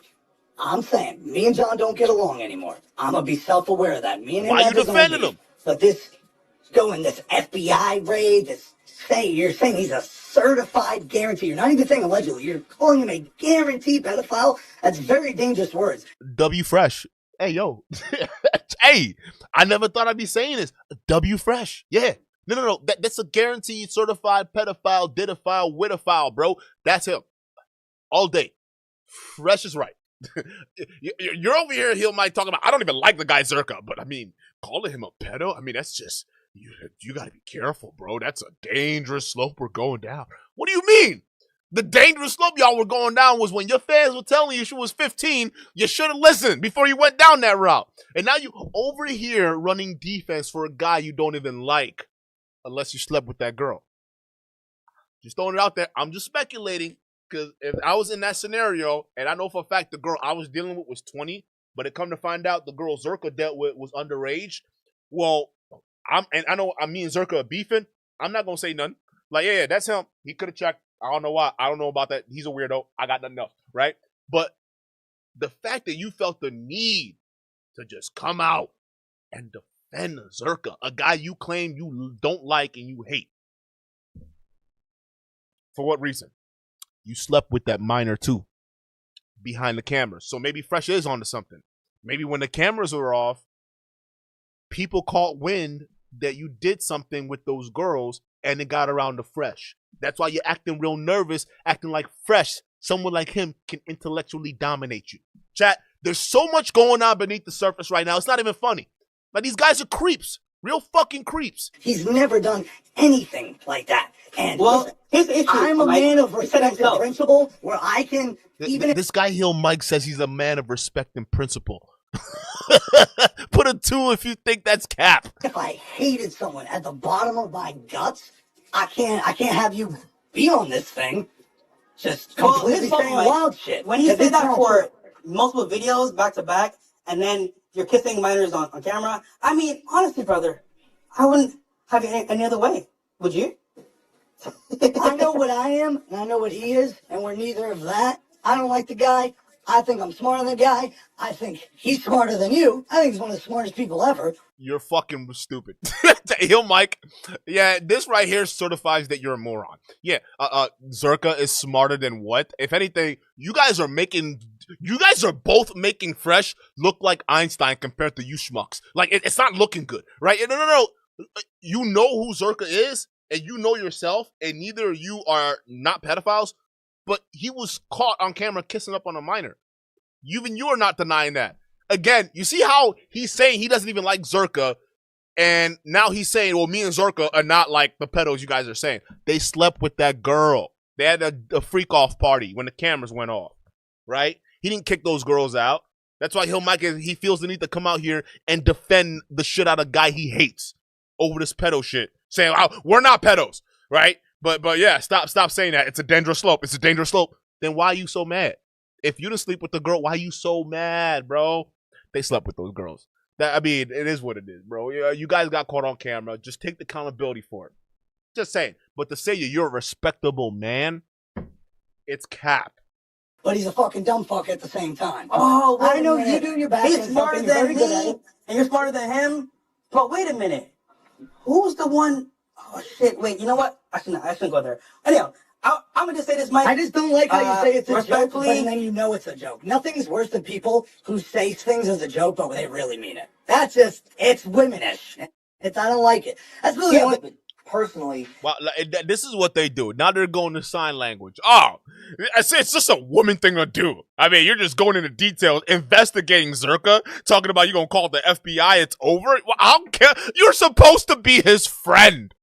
I'm saying me and John don't get along anymore. I'm going to be self-aware of that. Me and him. Why are you defending him? But this FBI raid, you're saying he's a certified guarantee. You're not even saying allegedly. You're calling him a guarantee pedophile. That's very dangerous words. W Fresh. Hey, yo. Hey, I never thought I'd be saying this. W Fresh. Yeah. No. That's a guaranteed certified pedophile, didophile, widophile, bro. That's him. All day. Fresh is right. You're over here, Hill Mike, talking about, I don't even like the guy Zherka, but I mean, calling him a pedo, I mean, that's just, you gotta be careful, bro. That's a dangerous slope we're going down. What do you mean? The dangerous slope y'all were going down was when your fans were telling you she was 15, you should have listened before you went down that route. And now you over here running defense for a guy you don't even like, unless you slept with that girl. Just throwing it out there. I'm just speculating, because if I was in that scenario, and I know for a fact the girl I was dealing with was 20, but it come to find out the girl Zherka dealt with was underage, well, I know me and Zherka are beefing. I'm not going to say nothing. Like, yeah, that's him. He could have checked. I don't know why. I don't know about that. He's a weirdo. I got nothing else, right? But the fact that you felt the need to just come out and defend Zherka, a guy you claim you don't like and you hate. For what reason? You slept with that minor too, behind the cameras. So maybe Fresh is onto something. Maybe when the cameras were off, people caught wind that you did something with those girls and it got around to Fresh. That's why you're acting real nervous, acting like Fresh, someone like him, can intellectually dominate you. Chat, there's so much going on beneath the surface right now. It's not even funny. Like, these guys are creeps. Real fucking creeps. He's never done anything like that. And well, here's the issue. I'm a man of respect and principle where I can even... This guy Hill Mike says he's a man of respect and principle. Put a 2 if you think that's cap. If I hated someone at the bottom of my guts, I can't have you be on this thing. Just completely saying wild shit. When he said that for multiple videos back to back, and then you're kissing minors on camera, I mean, honestly, brother, I wouldn't have it any other way. Would you? I know what I am, and I know what he is, and we're neither of that. I don't like the guy. I think I'm smarter than the guy. I think he's smarter than you. I think he's one of the smartest people ever. You're fucking stupid. Hill Mike. Yeah, this right here certifies that you're a moron. Yeah, Zherka is smarter than what? If anything, you guys are both making Fresh look like Einstein compared to you schmucks. Like, it's not looking good, right? No. You know who Zherka is, and you know yourself, and neither of you are not pedophiles, but he was caught on camera kissing up on a minor. Even you are not denying that. Again, you see how he's saying he doesn't even like Zherka, and now he's saying, well, me and Zherka are not like the pedos you guys are saying. They slept with that girl. They had a freak-off party when the cameras went off, right? He didn't kick those girls out. That's why Hill Mike, he feels the need to come out here and defend the shit out of a guy he hates over this pedo shit. Saying, oh, we're not pedos, right? But yeah, stop saying that. It's a dangerous slope. It's a dangerous slope. Then why are you so mad? If you didn't sleep with the girl, why are you so mad, bro? They slept with those girls. I mean, it is what it is, bro. You guys got caught on camera. Just take the accountability for it. Just saying. But to say you're a respectable man, it's cap. But he's a fucking dumb fuck at the same time. Oh, I know you do your best. He's smarter than me, and you're smarter than him. But wait a minute. Who's the one? Oh shit! Wait, you know what? I shouldn't go there. Anyhow, I'm gonna just say this, Mike. I just don't like how you say it's a joke, but respectfully, then you know it's a joke. Nothing's worse than people who say things as a joke, but they really mean it. That's just, it's womanish. I don't like it. That's really the only... Personally, well, this is what they do. Now they're going to sign language. Oh, I say it's just a woman thing to do. I mean, you're just going into details, investigating Zherka, talking about you gonna call the FBI. It's over. Well, I don't care. You're supposed to be his friend.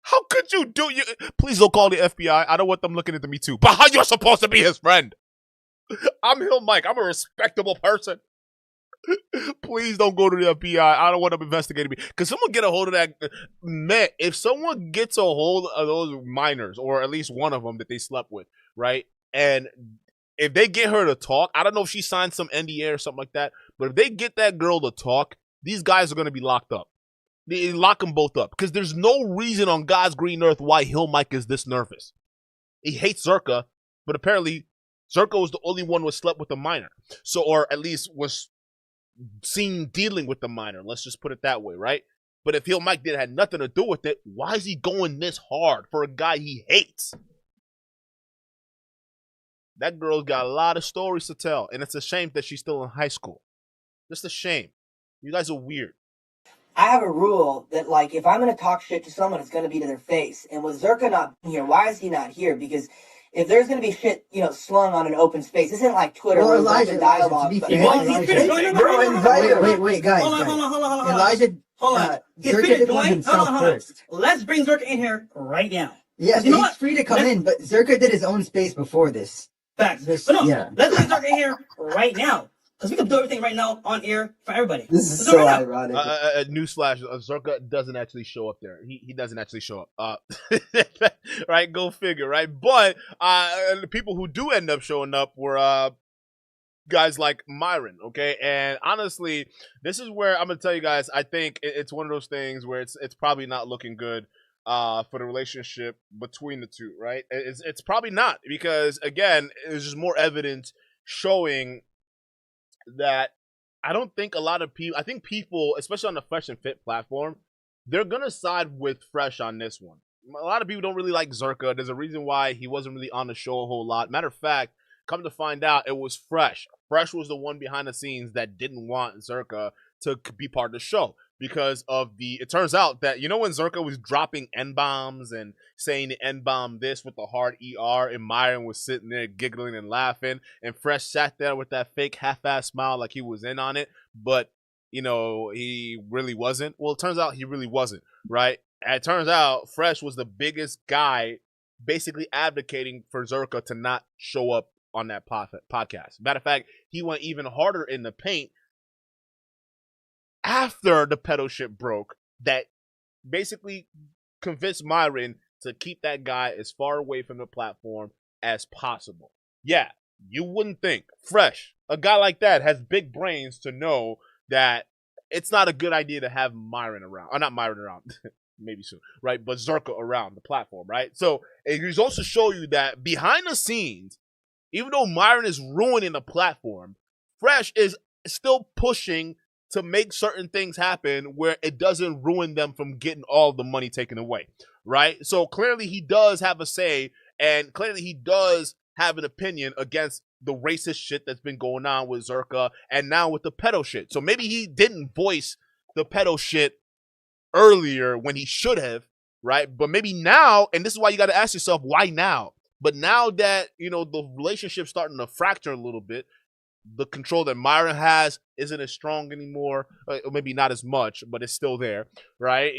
How could you do? Please don't call the FBI. I don't want them looking into me too. But how you're supposed to be his friend? I'm Hill Mike. I'm a respectable person. Please don't go to the FBI. I don't want them investigating me. Because someone get a hold of that. Man, if someone gets a hold of those minors, or at least one of them that they slept with, right? And if they get her to talk, I don't know if she signed some NDA or something like that, but if they get that girl to talk, these guys are going to be locked up. They lock them both up. Because there's no reason on God's green earth why Hill Mike is this nervous. He hates Zherka, but apparently Zherka was the only one who slept with a minor. So, or at least was seen dealing with the minor. Let's just put it that way, right? But if Hill Mike had nothing to do with it, why is he going this hard for a guy he hates? That girl's got a lot of stories to tell, and it's a shame that she's still in high school. Just a shame. You guys are weird. I have a rule that, like, if I'm going to talk shit to someone, it's going to be to their face. And with Zherka not here, why is he not here? Because if there's going to be shit, slung on an open space, this isn't like Twitter Well, where Elijah, dialogue. to be fair, wait, guys. Hold on. Elijah, Hold on. Zherka did one himself Hold on. first. Let's bring Zherka in here right now. Yes, You know he's what? free to come in, but Zherka did his own space before this. Facts. But no, let's bring Zherka in here right now. Because we can do everything right now on air for everybody. This is so ironic. Newsflash, Zherka doesn't actually show up there. He doesn't actually show up. Right? Go figure, right? But the people who do end up showing up were guys like Myron, okay? And honestly, this is where I'm going to tell you guys, I think it's one of those things where it's probably not looking good for the relationship between the two, right? It's probably not, because, again, there's just more evidence showing that I don't think a lot of people, I think people, especially on the Fresh and Fit platform, they're going to side with Fresh on this one. A lot of people don't really like Zherka. There's a reason why he wasn't really on the show a whole lot. Matter of fact, come to find out, it was Fresh. Fresh was the one behind the scenes that didn't want Zherka to be part of the show because of it turns out that, when Zherka was dropping N-bombs and saying the N-bomb this with the hard ER, and Myron was sitting there giggling and laughing, and Fresh sat there with that fake half-ass smile like he was in on it, but, he really wasn't. Well, it turns out he really wasn't, right? And it turns out Fresh was the biggest guy basically advocating for Zherka to not show up on that podcast. Matter of fact, he went even harder in the paint after the pedo shit broke, that basically convinced Myron to keep that guy as far away from the platform as possible. Yeah, you wouldn't think. Fresh, a guy like that has big brains to know that it's not a good idea to have Myron around. Or not Myron around. Maybe soon, right? But Zherka around the platform, right? So it goes also show you that behind the scenes, even though Myron is ruining the platform, Fresh is still pushing to make certain things happen where it doesn't ruin them from getting all the money taken away, right? So clearly he does have a say, and clearly he does have an opinion against the racist shit that's been going on with Zherka and now with the pedo shit. So maybe he didn't voice the pedo shit earlier when he should have, right? But maybe now, and this is why you got to ask yourself, why now? But now that, the relationship's starting to fracture a little bit, the control that Myron has isn't as strong anymore, or maybe not as much, but it's still there, right?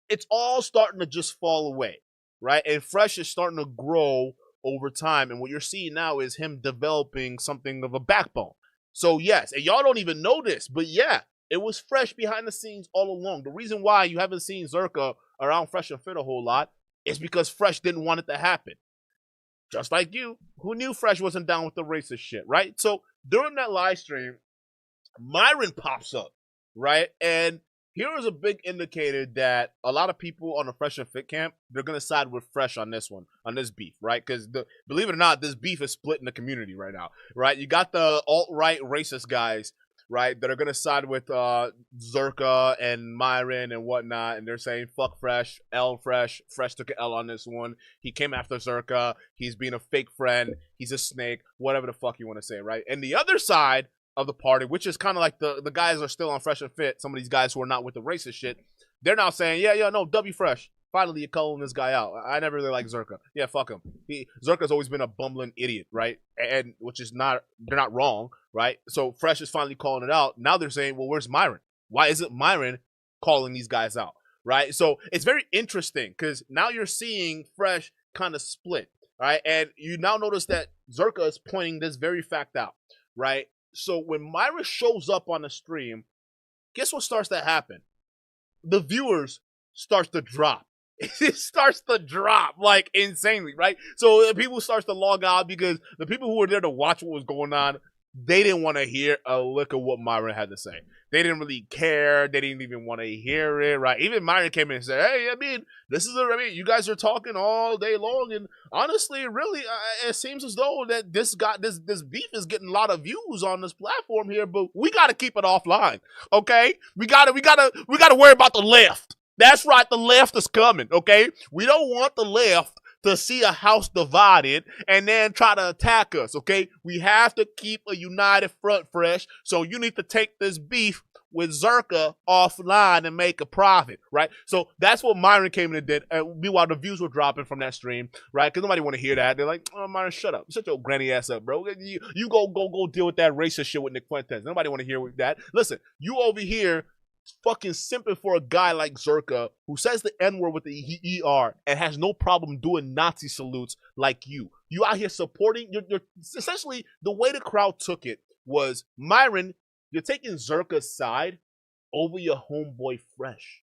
It's all starting to just fall away, right? And Fresh is starting to grow over time, and what you're seeing now is him developing something of a backbone. So yes, and y'all don't even know this, but yeah, it was Fresh behind the scenes all along. The reason why you haven't seen Zherka around Fresh and Fit a whole lot is because Fresh didn't want it to happen. Just like you, who knew Fresh wasn't down with the racist shit, right? So during that live stream, Myron pops up, right? And here is a big indicator that a lot of people on the Fresh and Fit camp, they're going to side with Fresh on this one, on this beef, right? Because believe it or not, this beef is split in the community right now, right? You got the alt-right racist guys, right, that are gonna side with Zherka and Myron and whatnot, and they're saying fuck Fresh, L Fresh. Fresh took an L on this one. He came after Zherka. He's being a fake friend. He's a snake. Whatever the fuck you want to say, right? And the other side of the party, which is kind of like the guys are still on Fresh and Fit. Some of these guys who are not with the racist shit, they're now saying, yeah, no, W Fresh. Finally, you're calling this guy out. I never really liked Zherka. Yeah, fuck him. Zherka's always been a bumbling idiot, right? And which is not, they're not wrong, right? So Fresh is finally calling it out. Now they're saying, well, where's Myron? Why isn't Myron calling these guys out, right? So it's very interesting because now you're seeing Fresh kind of split, right? And you now notice that Zherka is pointing this very fact out, right? So when Myron shows up on the stream, guess what starts to happen? The viewers starts to drop. It starts to drop like insanely, right? So people start to log out because the people who were there to watch what was going on, they didn't want to hear a lick of what Myron had to say. They didn't really care. They didn't even want to hear it, right? Even Myron came in and said, hey, I mean, you guys are talking all day long, and honestly, really, it seems as though that this beef is getting a lot of views on this platform here, but we got to keep it offline, okay? We got to worry about the left. That's right, the left is coming, okay? We don't want the left to see a house divided and then try to attack us, okay? We have to keep a united front, Fresh, so you need to take this beef with Zherka offline and make a profit, right? So that's what Myron came in and did. Meanwhile, the views were dropping from that stream, right? Because nobody want to hear that. They're like, oh, Myron, shut up. Shut your granny ass up, bro. You go deal with that racist shit with Nick Fuentes. Nobody want to hear that. Listen, you over here fucking simping for a guy like Zherka who says the N-word with the ER and has no problem doing Nazi salutes like you. You out here supporting, you're essentially, the way the crowd took it was, Myron, you're taking Zherka's side over your homeboy Fresh.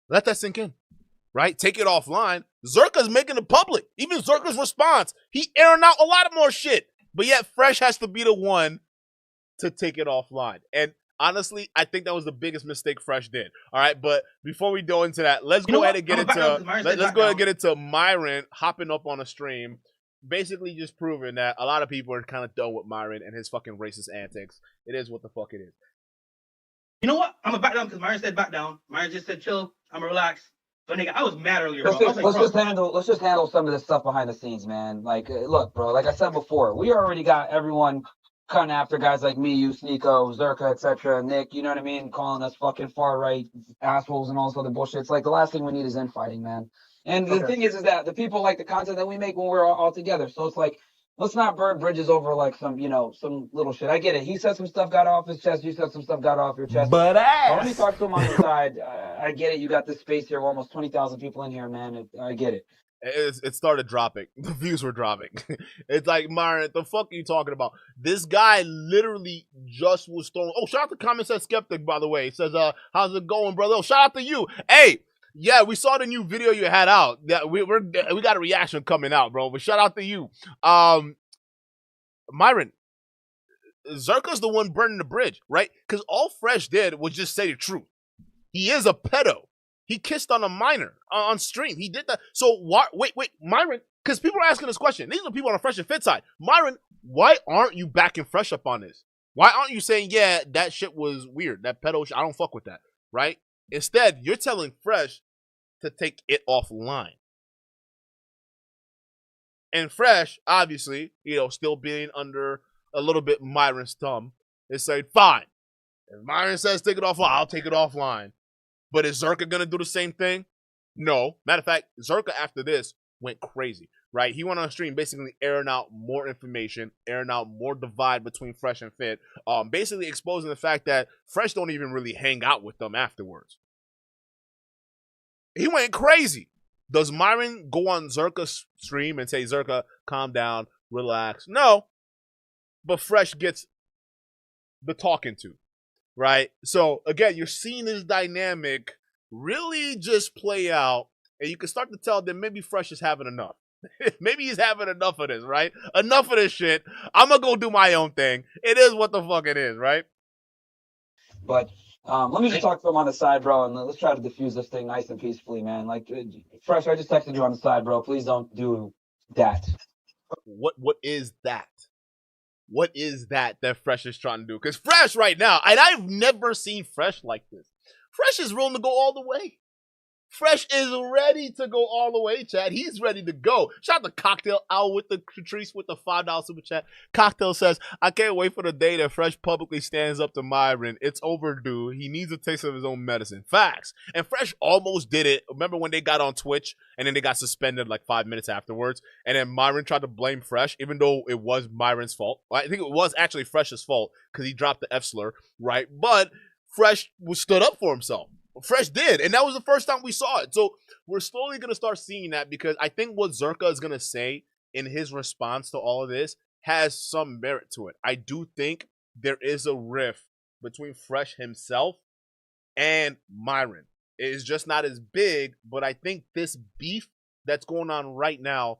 Let that sink in, right? Take it offline. Zherka's making it public. Even Zherka's response, he airing out a lot of more shit. But yet, Fresh has to be the one to take it offline. And honestly, I think that was the biggest mistake Fresh did. All right, but before we go into that, let's go ahead and get into Myron hopping up on a stream, basically just proving that a lot of people are kind of done with Myron and his fucking racist antics. It is what the fuck it is. You know what? I'm gonna back down because Myron said back down. Myron just said chill. I'm gonna relax. But nigga, I was mad earlier, bro. Let's just handle some of this stuff behind the scenes, man. Like, look, bro. Like I said before, we already got everyone cutting after guys like me, you, Sneeko, Zherka, etc. Nick, you know what I mean? Calling us fucking far right assholes and all this other bullshit. It's like the last thing we need is infighting, man. And the thing is that the people like the content that we make when we're all together. So it's like, let's not burn bridges over like some little shit. I get it. He said some stuff got off his chest. You said some stuff got off your chest. But let me talk to him on the side. I get it. You got this space here. We're almost 20,000 people in here, man. I get it. It started dropping. The views were dropping. It's like, Myron, the fuck are you talking about? This guy literally just was thrown. Oh, shout out to Comment Says Skeptic, by the way. It says, how's it going, brother? Oh, shout out to you. Hey, yeah, we saw the new video you had out. Yeah, we got a reaction coming out, bro. But shout out to you. Myron, Zherka's the one burning the bridge, right? Because all Fresh did was just say the truth. He is a pedo. He kissed on a minor on stream. He did that. So wait, Myron, because people are asking this question. These are people on the Fresh and Fit side. Myron, why aren't you backing Fresh up on this? Why aren't you saying, yeah, that shit was weird. That pedo shit, I don't fuck with that, right? Instead, you're telling Fresh to take it offline. And Fresh, obviously, still being under a little bit Myron's thumb, is saying, fine. If Myron says take it offline, I'll take it offline. But is Zherka going to do the same thing? No. Matter of fact, Zherka after this went crazy, right? He went on stream basically airing out more information, airing out more divide between Fresh and Fit, basically exposing the fact that Fresh don't even really hang out with them afterwards. He went crazy. Does Myron go on Zherka's stream and say, Zherka, calm down, relax? No. But Fresh gets the talking to, right? So, again, you're seeing this dynamic really just play out, and you can start to tell that maybe Fresh is having enough. Maybe he's having enough of this, right? Enough of this shit. I'm going to go do my own thing. It is what the fuck it is, right? But let me just talk to him on the side, bro, and let's try to diffuse this thing nice and peacefully, man. Like, Fresh, I just texted you on the side, bro. Please don't do that. What is that? What is that Fresh is trying to do? Because Fresh right now, and I've never seen Fresh like this. Fresh is willing to go all the way. Fresh is ready to go all the way, Chad. He's ready to go. Shout out to Cocktail out with the Patrice with the $5 super chat. Cocktail says, I can't wait for the day that Fresh publicly stands up to Myron. It's overdue. He needs a taste of his own medicine. Facts. And Fresh almost did it. Remember when they got on Twitch and then they got suspended like 5 minutes afterwards? And then Myron tried to blame Fresh, even though it was Myron's fault. I think it was actually Fresh's fault because he dropped the F slur, right? But Fresh stood up for himself. Fresh did, and that was the first time we saw it. So we're slowly going to start seeing that because I think what Zherka is going to say in his response to all of this has some merit to it. I do think there is a rift between Fresh himself and Myron. It is just not as big, but I think this beef that's going on right now,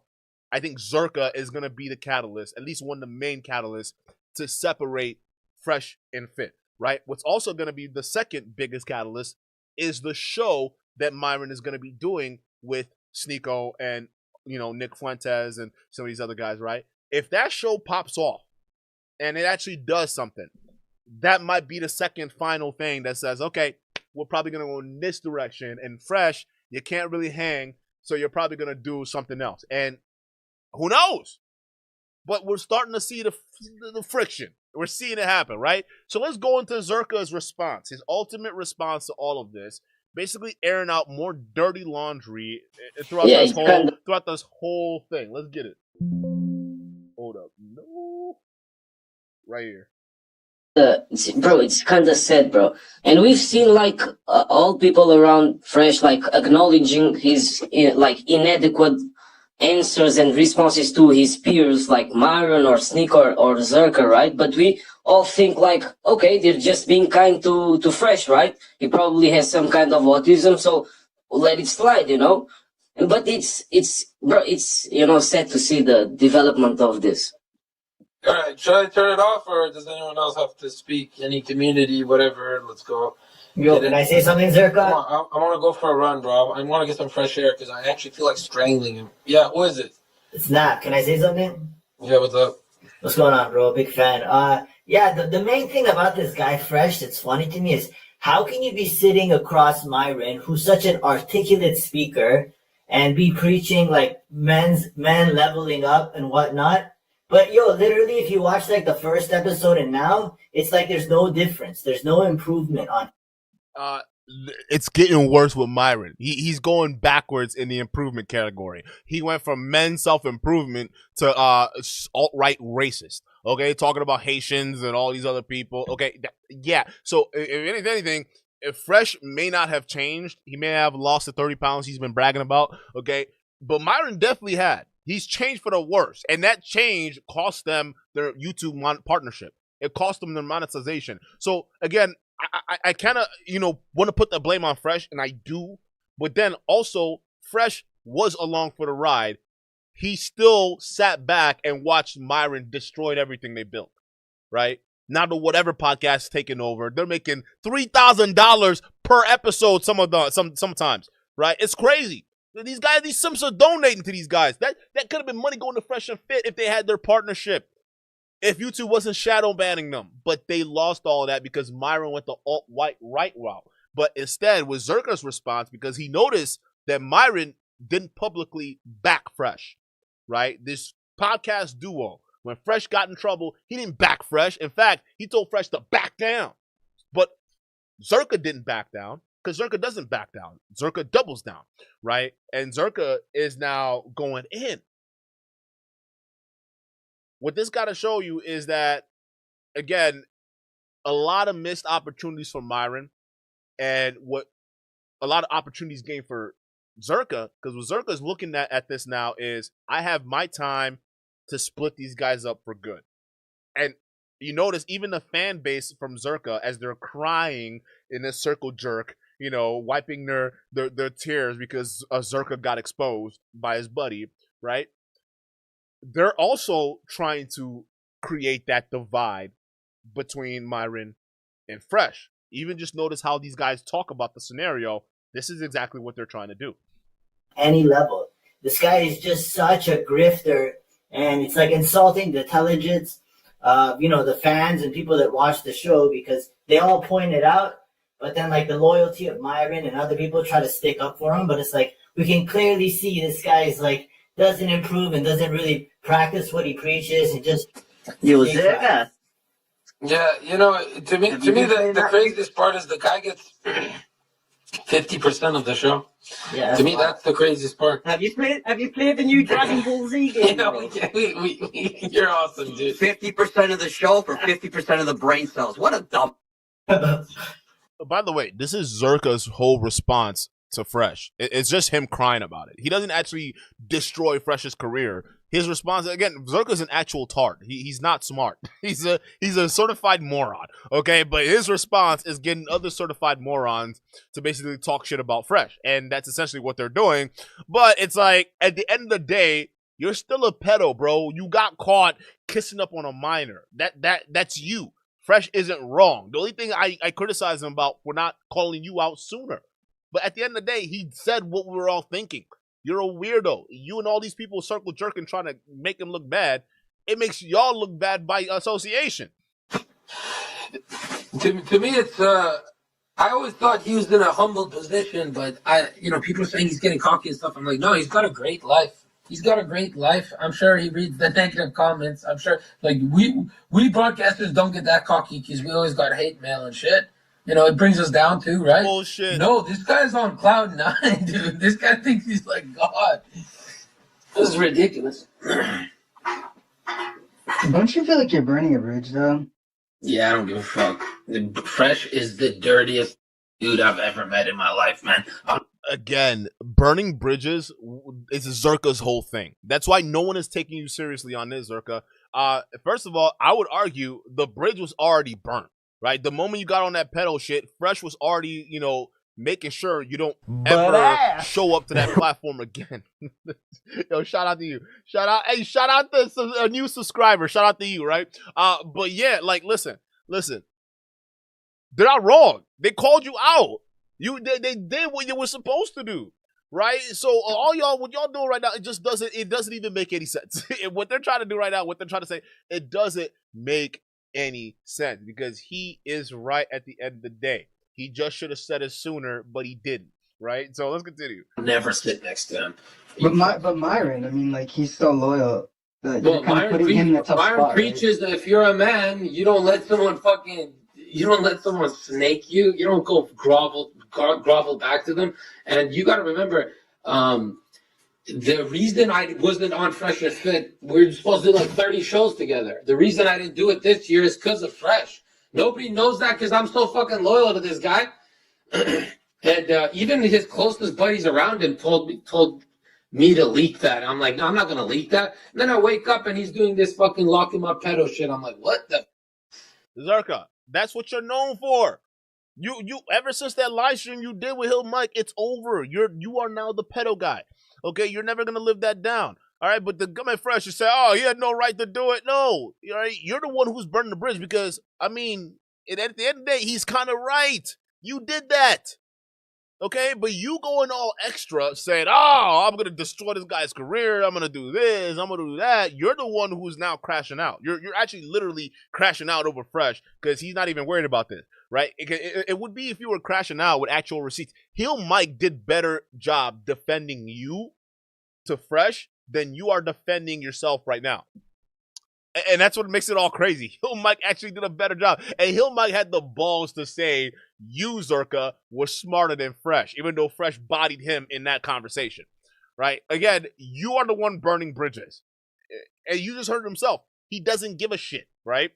I think Zherka is going to be the catalyst, at least one of the main catalysts, to separate Fresh and Fit, right? What's also going to be the second biggest catalyst is the show that Myron is going to be doing with Sneeko and, Nick Fuentes and some of these other guys, right? If that show pops off and it actually does something, that might be the second final thing that says, okay, we're probably going to go in this direction. And Fresh, you can't really hang, so you're probably going to do something else. And who knows? But we're starting to see the friction. We're seeing it happen, right? So let's go into Zherka's response, his ultimate response to all of this, basically airing out more dirty laundry throughout this whole thing. Let's get it. Hold up. No. Right here. Bro, it's kind of sad, bro. And we've seen all people around Fresh acknowledging his inadequate answers and responses to his peers like Myron or Sneeko or Zherka, right? But we all think okay, they're just being kind to Fresh, right? He probably has some kind of autism, so let it slide, But it's sad to see the development of this. All right, should I turn it off or does anyone else have to speak? Any community, whatever, let's go. Yo, can I say something, Zherka? I want to go for a run, bro. I want to get some fresh air because I actually feel like strangling him. Yeah, what is it? It's Nat. Can I say something? Yeah, what's up? What's going on, bro? Big fan. The main thing about this guy, Fresh, that's funny to me is how can you be sitting across Myron, who's such an articulate speaker, and be preaching man leveling up and whatnot? But literally, if you watch the first episode and now, it's there's no difference. There's no improvement on. It's getting worse with Myron. He's going backwards in the improvement category. He went from men's self-improvement to alt-right racist. Okay, talking about Haitians and all these other people. Okay, yeah. So if anything, if Fresh may not have changed, he may have lost the 30 pounds he's been bragging about. Okay, but Myron definitely had. He's changed for the worse, and that change cost them their YouTube partnership. It cost them their monetization. So again, I kind of, want to put the blame on Fresh, and I do. But then also, Fresh was along for the ride. He still sat back and watched Myron destroy everything they built, right? Now the whatever podcast taking over, they're making $3,000 per episode sometimes, right? It's crazy. These Simps are donating to these guys. That could have been money going to Fresh and Fit if they had their partnership. If YouTube wasn't shadow banning them, but they lost all of that because Myron went the alt-white right route. But instead, with Zherka's response, because he noticed that Myron didn't publicly back Fresh, right? This podcast duo, when Fresh got in trouble, he didn't back Fresh. In fact, he told Fresh to back down. But Zherka didn't back down because Zherka doesn't back down. Zherka doubles down, right? And Zherka is now going in. What this got to show you is that, again, a lot of missed opportunities for Myron and a lot of opportunities gained for Zherka, because what Zherka is looking at this now is, I have my time to split these guys up for good. And you notice even the fan base from Zherka, as they're crying in a circle jerk, wiping their tears because Zherka got exposed by his buddy, right? They're also trying to create that divide between Myron and Fresh. Even just notice how these guys talk about the scenario. This is exactly what they're trying to do. Any level. This guy is just such a grifter and it's like insulting the intelligence of, you know, the fans and people that watch the show, because they all point it out, but then like the loyalty of Myron and other people try to stick up for him, but it's like we can clearly see this guy is like doesn't improve and doesn't really practice what he preaches and just Zherka. Yeah, you know, to me, the craziest part is the guy gets 50% of the show. Yeah, to me, that's the craziest part. Have you played the new Dragon Ball Z game? You're awesome, dude. 50% of the show for 50% of the brain cells. What a dumb. By the way, this is Zherka's whole response to Fresh. It's just him crying about it. He doesn't actually destroy Fresh's career. His response, again, Zherka's an actual tart. He's not smart. He's a certified moron, okay? But his response is getting other certified morons to basically talk shit about Fresh. And that's essentially what they're doing. But it's like, at the end of the day, you're still a pedo, bro. You got caught kissing up on a minor. That's you. Fresh isn't wrong. The only thing I criticize him about for not calling you out sooner. But at the end of the day, he said what we were all thinking. You're a weirdo. You and all these people circle jerking trying to make him look bad. It makes y'all look bad by association. To me, it's I always thought he was in a humble position, but people are saying he's getting cocky and stuff. I'm like, no, he's got a great life. He's got a great life. I'm sure he reads the negative comments. I'm sure, like, we broadcasters don't get that cocky because we always got hate mail and shit. You know, it brings us down too, right? Bullshit. No, this guy's on cloud 9, dude. This guy thinks he's like God. This is ridiculous. Don't you feel like you're burning a bridge, though? Yeah, I don't give a fuck. Fresh is the dirtiest dude I've ever met in my life, man. Again, burning bridges is Zherka's whole thing. That's why no one is taking you seriously on this, Zherka. First of all, I would argue the bridge was already burnt, right? The moment you got on that pedo shit, Fresh was already, making sure you don't ever show up to that platform again. Yo, shout out to you. Shout out to a new subscriber. Shout out to you, right? But yeah, like, listen. They're not wrong. They called you out. They did what you were supposed to do, right? So what y'all doing right now, it doesn't even make any sense. What they're trying to do right now, what they're trying to say, it doesn't make any sense because he is right at the end of the day. He just should have said it sooner, but he didn't, right? So let's continue. Never sit next to him. But Myron, I mean, like, he's so loyal. Well, Myron preaches that if you're a man, you don't let someone snake you. You don't go grovel back to them. And you got to remember, the reason I wasn't on Fresh and Fit, we're supposed to do like 30 shows together. The reason I didn't do it this year is because of Fresh. Nobody knows that because I'm so fucking loyal to this guy. And even his closest buddies around him told me to leak that. I'm like, no, I'm not going to leak that. And then I wake up and he's doing this fucking lock him up pedo shit. I'm like, what the? Zherka, that's what you're known for. You ever since that live stream you did with Hill Mike, it's over. You are now the pedo guy. Okay, you're never gonna live that down. All right, but the government Fresh, you say, oh, he had no right to do it. No, you're the one who's burning the bridge because at the end of the day, he's kind of right. You did that. Okay, but you going all extra saying, oh, I'm going to destroy this guy's career. I'm going to do this. I'm going to do that. You're the one who's now crashing out. You're actually literally crashing out over Fresh because he's not even worried about this, right? It would be if you were crashing out with actual receipts. Hill Mike did better job defending you to Fresh than you are defending yourself right now. And that's what makes it all crazy. Hill Mike actually did a better job. And Hill Mike had the balls to say you, Zherka, was smarter than Fresh, even though Fresh bodied him in that conversation, right? Again, you are the one burning bridges. And you just heard himself. He doesn't give a shit, right?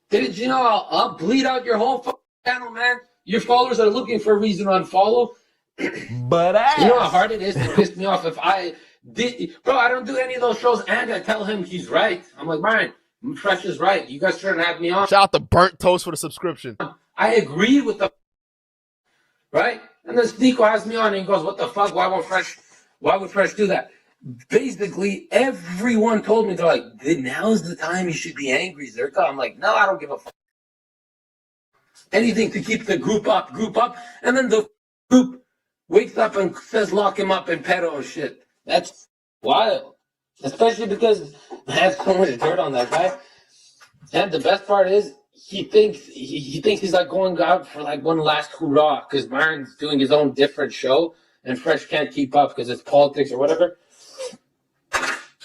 Did you know I'll bleed out your whole channel, man? Your followers are looking for a reason to unfollow. But you know how hard it is to piss me off if I don't do any of those shows and I tell him he's right. I'm like, Myron, Fresh is right. You guys shouldn't have me on. Shout out to Burnt Toast for the subscription. I agree with the right? And then Sneeko has me on and he goes, what the fuck? Why would Fresh do that? Basically, everyone told me, they're like, now's the time you should be angry, Zherka. I'm like, no, I don't give a fuck. Anything to keep the group up. And then the group wakes up and says lock him up and pedo and shit. That's wild. especially because I have so much dirt on that guy. And the best part is he thinks he's like going out for like one last hoorah because Myron's doing his own different show and Fresh can't keep up because it's politics or whatever.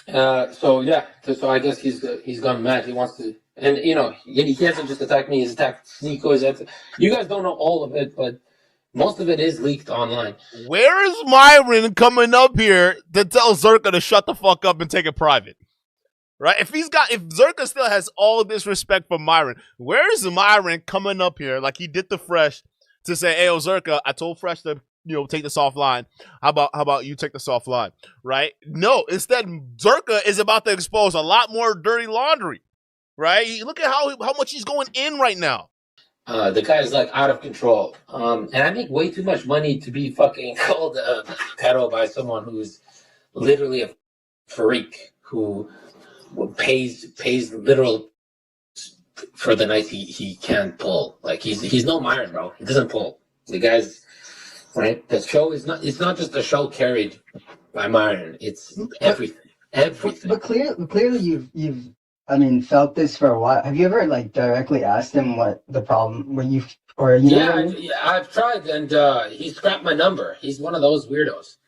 So I guess he's gone mad. He wants to, and you know, he hasn't just attacked me. He's attacked Sneeko. You guys don't know all of it, but most of it is leaked online. Where is Myron coming up here to tell Zherka to shut the fuck up and take it private? Right? If Zherka still has all this respect for Myron, where is Myron coming up here like he did to Fresh to say, "Hey, Zherka, I told Fresh to take this offline. How about you take this offline?" Right? No, instead Zherka is about to expose a lot more dirty laundry. Right? Look at how much he's going in right now. The guy's like out of control. And I make way too much money to be fucking called a pedo by someone who's literally a freak who pays literal for the nights he can't pull. Like he's no Myron, bro. He doesn't pull. The guy's right. The show is not. It's not just the show carried by Myron. It's everything. Everything. But clearly you've felt this for a while. Have you ever like directly asked him what the problem Yeah, I've tried, and he scrapped my number. He's one of those weirdos.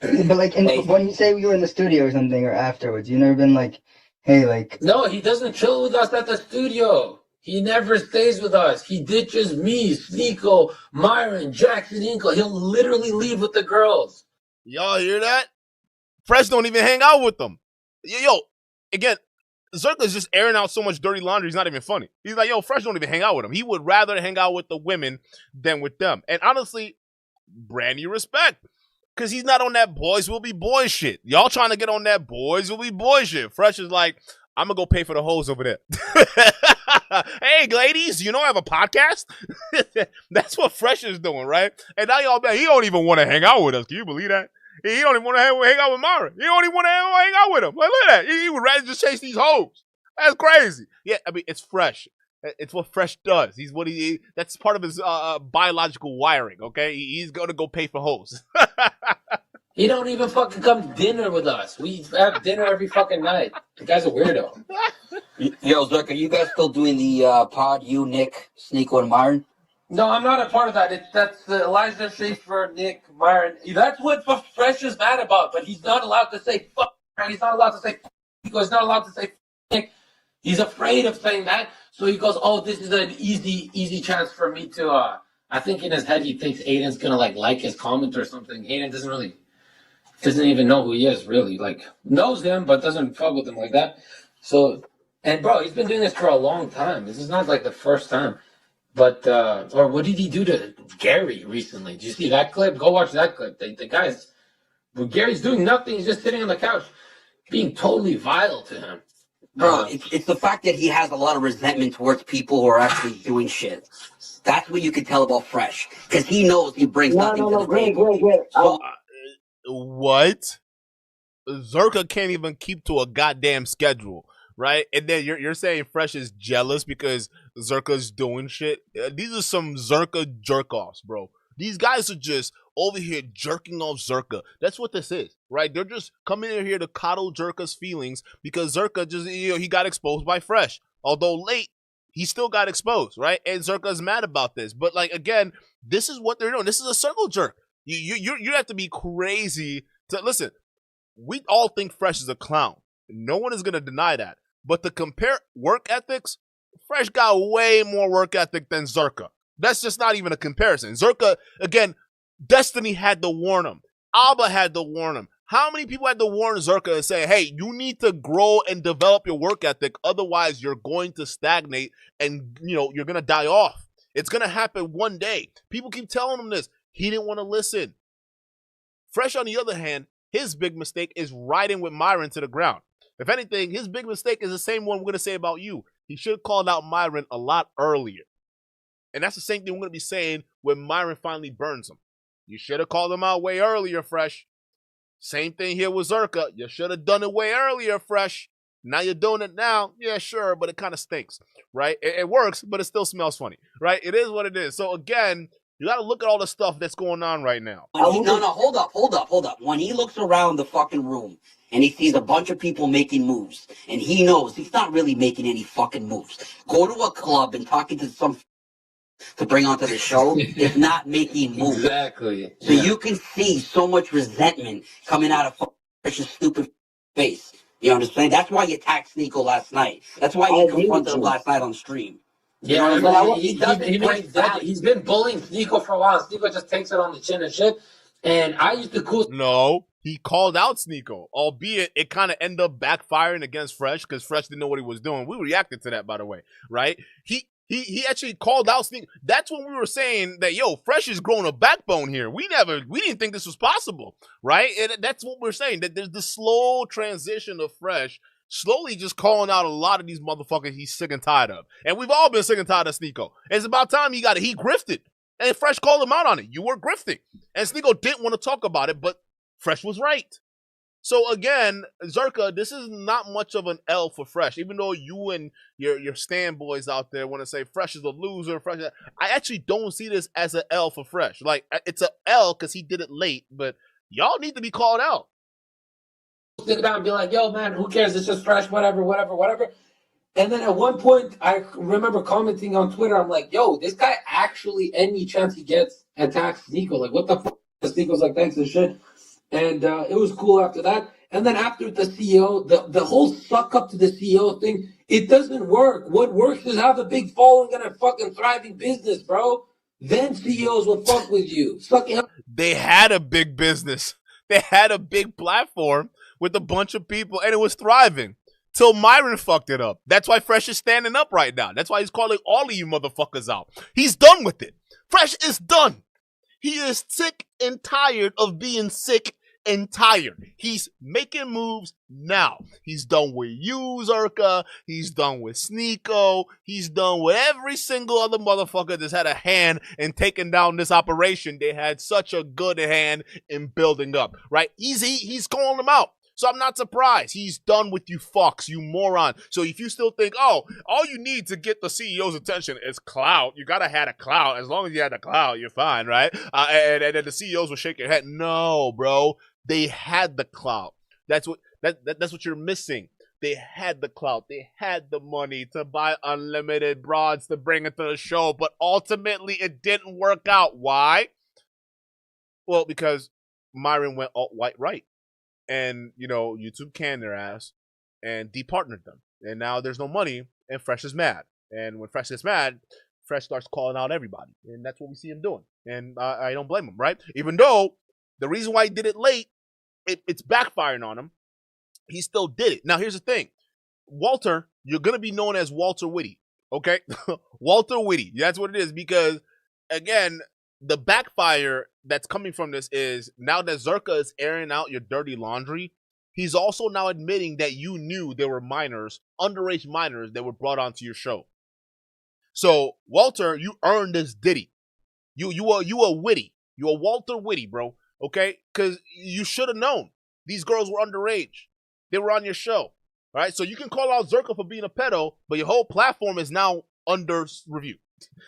But like, when you say you were in the studio or something, or afterwards, you never been like, hey, like. No, he doesn't chill with us at the studio. He never stays with us. He ditches me, Sneeko, Myron, Jackson, Inkle. He'll literally leave with the girls. Y'all hear that? Fresh don't even hang out with them. Yo, again, Zherka's just airing out so much dirty laundry. He's not even funny. He's like, yo, Fresh don't even hang out with him. He would rather hang out with the women than with them. And honestly, brand new respect. Because he's not on that boys will be boys shit. Y'all trying to get on that boys will be boys shit. Fresh is like, I'm going to go pay for the hoes over there. Hey, ladies, you know I have a podcast? That's what Fresh is doing, right? And now y'all, he don't even want to hang out with us. Can you believe that? He don't even want to hang out with Myron. He don't even want to hang out with him. Like, look at that. He would rather just chase these hoes. That's crazy. Yeah, I mean, it's Fresh. It's what Fresh does. That's part of his biological wiring, okay? He's going to go pay for hoes. He don't even fucking come to dinner with us. We have dinner every fucking night. The guy's a weirdo. Yo, Zherka, are you guys still doing the pod, you, Nick, Sneeko, and Myron? No, I'm not a part of that. That's the Elijah Schaefer, Nick, Myron. That's what Fresh is mad about, but he's not allowed to say fuck. He's not allowed to say fuck. He's not allowed to say Nick. He's afraid of saying that, so he goes, "Oh, this is an easy chance for me to." I think in his head he thinks Aiden's gonna like his comment or something. Aiden doesn't even know who he is really. Like knows him, but doesn't fuck with him like that. So, and bro, he's been doing this for a long time. This is not like the first time. But or what did he do to Gary recently? Did you see that clip? Go watch that clip. The guy's Gary's doing nothing. He's just sitting on the couch, being totally vile to him. Bro, it's the fact that he has a lot of resentment towards people who are actually doing shit. That's what you can tell about Fresh, because he knows he brings nothing to the table. Great. So, What? Zherka can't even keep to a goddamn schedule, right? And then you're saying Fresh is jealous because Zherka's doing shit. These are some Zherka jerk-offs, bro. These guys are just over here jerking off Zherka. That's what this is, right? They're just coming in here to coddle Zherka's feelings because Zherka just, he got exposed by Fresh. Although late, he still got exposed, right? And Zherka's mad about this. But like, again, this is what they're doing. This is a circle jerk. You have to be crazy to listen. We all think Fresh is a clown. No one is going to deny that. But to compare work ethics, Fresh got way more work ethic than Zherka. That's just not even a comparison. Zherka, again, Destiny had to warn him. Alba had to warn him. How many people had to warn Zherka and say, hey, you need to grow and develop your work ethic, otherwise you're going to stagnate and, you're going to die off. It's going to happen one day. People keep telling him this. He didn't want to listen. Fresh, on the other hand, his big mistake is riding with Myron to the ground. If anything, his big mistake is the same one we're going to say about you. He should have called out Myron a lot earlier. And that's the same thing we're going to be saying when Myron finally burns him. You should have called him out way earlier, Fresh. Same thing here with Zherka. You should have done it way earlier, Fresh. Now you're doing it now. Yeah, sure, but it kind of stinks, right? It works, but it still smells funny, right? It is what it is. So again, You got to look at all the stuff that's going on right now. Hold up. When he looks around the fucking room and he sees a bunch of people making moves, and he knows he's not really making any fucking moves. Go to a club and talking to some to bring onto the show is not making moves. Exactly. So you can see so much resentment coming out of Fresh's stupid face. You understand? That's why you attacked Sneeko last night. That's why you confronted him last night on stream. Yeah, You know what I'm saying? he's been bullying Sneeko for a while. Sneeko just takes it on the chin and shit. And I used to cool. No, he called out Sneeko, albeit it kind of ended up backfiring against Fresh because Fresh didn't know what he was doing. We reacted to that, by the way, right? He actually called out Sneeko. That's when we were saying that, yo, Fresh is growing a backbone here. We didn't think this was possible, right? And that's what we're saying, that there's the slow transition of Fresh slowly just calling out a lot of these motherfuckers he's sick and tired of. And we've all been sick and tired of Sneeko. It's about time he grifted. And Fresh called him out on it. You were grifting. And Sneeko didn't want to talk about it, but Fresh was right. So again, Zherka, this is not much of an L for Fresh, even though you and your stand boys out there want to say Fresh is a loser. I actually don't see this as an L for Fresh. Like, it's an L because he did it late, but y'all need to be called out. Sit down and be like, yo, man, who cares? It's just Fresh, whatever. And then at one point, I remember commenting on Twitter, I'm like, yo, this guy actually, any chance he gets, attacks Sneeko. Like, what the fuck? Sneeko's like, thanks and shit. And it was cool after that. And then after the CEO, the whole suck up to the CEO thing, it doesn't work. What works is have a big following and a fucking thriving business, bro. Then CEOs will fuck with you. Sucking up. They had a big business. They had a big platform with a bunch of people, and it was thriving. Till Myron fucked it up. That's why Fresh is standing up right now. That's why he's calling all of you motherfuckers out. He's done with it. Fresh is done. He is sick and tired of being sick and tired. He's making moves now. He's done with you, Zherka. He's done with Sneeko. He's done with every single other motherfucker that's had a hand in taking down this operation. They had such a good hand in building up, right? He's calling them out. So I'm not surprised. He's done with you fucks, you moron. So if you still think, oh, all you need to get the CEO's attention is clout, you gotta have a clout. As long as you had the clout, you're fine, right? And then the CEOs will shake your head. No, bro. They had the clout. That's what you're missing. They had the clout. They had the money to buy unlimited broads to bring it to the show, but ultimately it didn't work out. Why? Well, because Myron went alt-white right. And, YouTube canned their ass and departnered them. And now there's no money, and Fresh is mad. And when Fresh gets mad, Fresh starts calling out everybody. And that's what we see him doing. And I don't blame him, right? Even though the reason why he did it late, it's backfiring on him, he still did it. Now, here's the thing. Walter, you're going to be known as Walter Whitty, okay? Walter Whitty. That's what it is because, again, the backfire that's coming from this is now that Zherka is airing out your dirty laundry, he's also now admitting that you knew there were minors, underage minors, that were brought onto your show. So, Walter, you earned this ditty. You a Whitty. You a Walter Whitty, bro. Okay? Because you should have known. These girls were underage. They were on your show. All right? So you can call out Zherka for being a pedo, but your whole platform is now under review.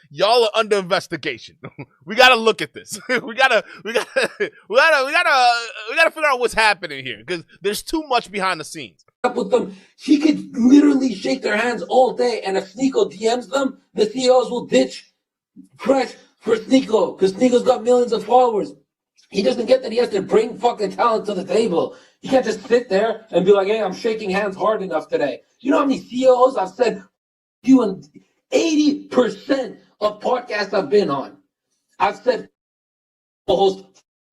Y'all are under investigation. We gotta look at this. we gotta figure out what's happening here because there's too much behind the scenes. Up with them, he could literally shake their hands all day, and if Sneeko DMs them, the CEOs will ditch Fresh for Sneeko because Sneeko's got millions of followers. He doesn't get that he has to bring fucking talent to the table. He can't just sit there and be like, hey, I'm shaking hands hard enough today. You know how many CEOs I've said you and 80% of podcasts I've been on, I've said host,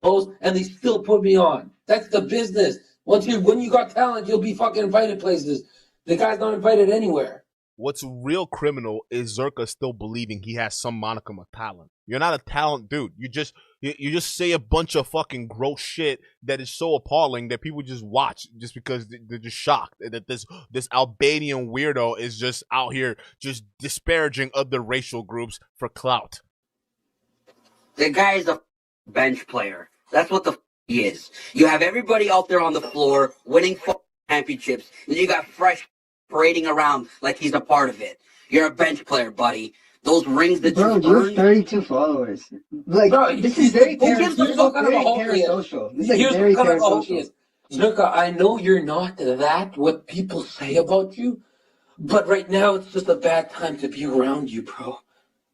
and they still put me on. That's the business. When you got talent, you'll be fucking invited places. The guy's not invited anywhere. What's real criminal is Zherka still believing he has some monicum of talent. You're not a talent dude. You just say a bunch of fucking gross shit that is so appalling that people just watch just because they're just shocked that this Albanian weirdo is just out here just disparaging other racial groups for clout. The guy is a bench player. That's what the he is. You have everybody out there on the floor winning championships, and you got Fresh parading around like he's a part of it. You're a bench player, buddy. those rings that Bro, you you have earned. 32 followers. Like, Bro, this is very here's what kind of a hope is. parasocial. This is like Here's very what kind of a hope parasocial. is. Zherka, I know you're not that, what people say about you, but right now it's just a bad time to be around you, bro.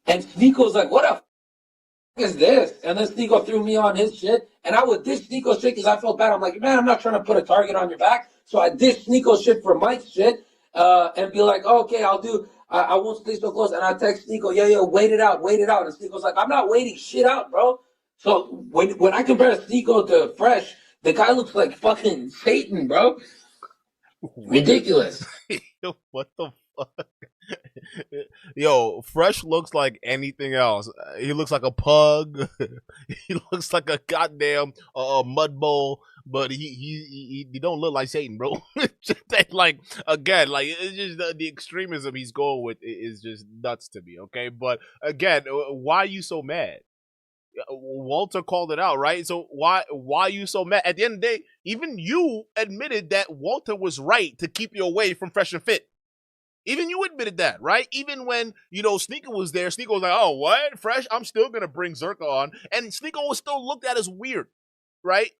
And Sneako's like, what the f is this? And then Sneako threw me on his shit, and I would dish Sneako's shit because I felt bad. I'm like, man, I'm not trying to put a target on your back. So I dish Sneako's shit for Mike's shit, and be like, oh, okay, I won't stay so close. And I text Sneako, yo, wait it out. And Sneako's like, I'm not waiting shit out, bro. So when I compare Sneako to Fresh, the guy looks like fucking Satan, bro. Ridiculous. What the fuck? Yo, Fresh looks like anything else. He looks like a pug. He looks like a goddamn mud bowl. But he don't look like Satan, bro. Like again, like it's just the extremism he's going with is just nuts to me. Okay, but again, why are you so mad? Walter called it out, right? So why are you so mad? At the end of the day, even you admitted that Walter was right to keep you away from Fresh and Fit. Even you admitted that, right? Even when, Sneako was there, Sneako was like, oh, what? Fresh? I'm still going to bring Zherka on. And Sneako was still looked at as weird, right?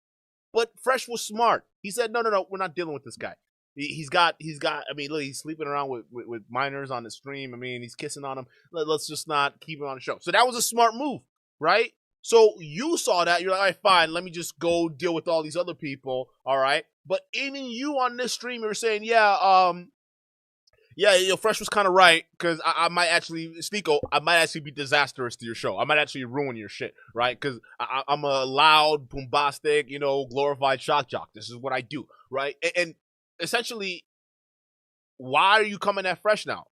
But Fresh was smart. He said, no, we're not dealing with this guy. He's got, I mean, look, he's sleeping around with minors on the stream. I mean, he's kissing on them. Let's just not keep him on the show. So that was a smart move, right? So you saw that. You're like, all right, fine. Let me just go deal with all these other people, all right? But even you on this stream, you're saying, yeah, Fresh was kind of right, because I might actually, Sneako, I might actually be disastrous to your show. I might actually ruin your shit, right? Because I'm a loud, bombastic, glorified shock jock. This is what I do, right? And essentially, why are you coming at Fresh now?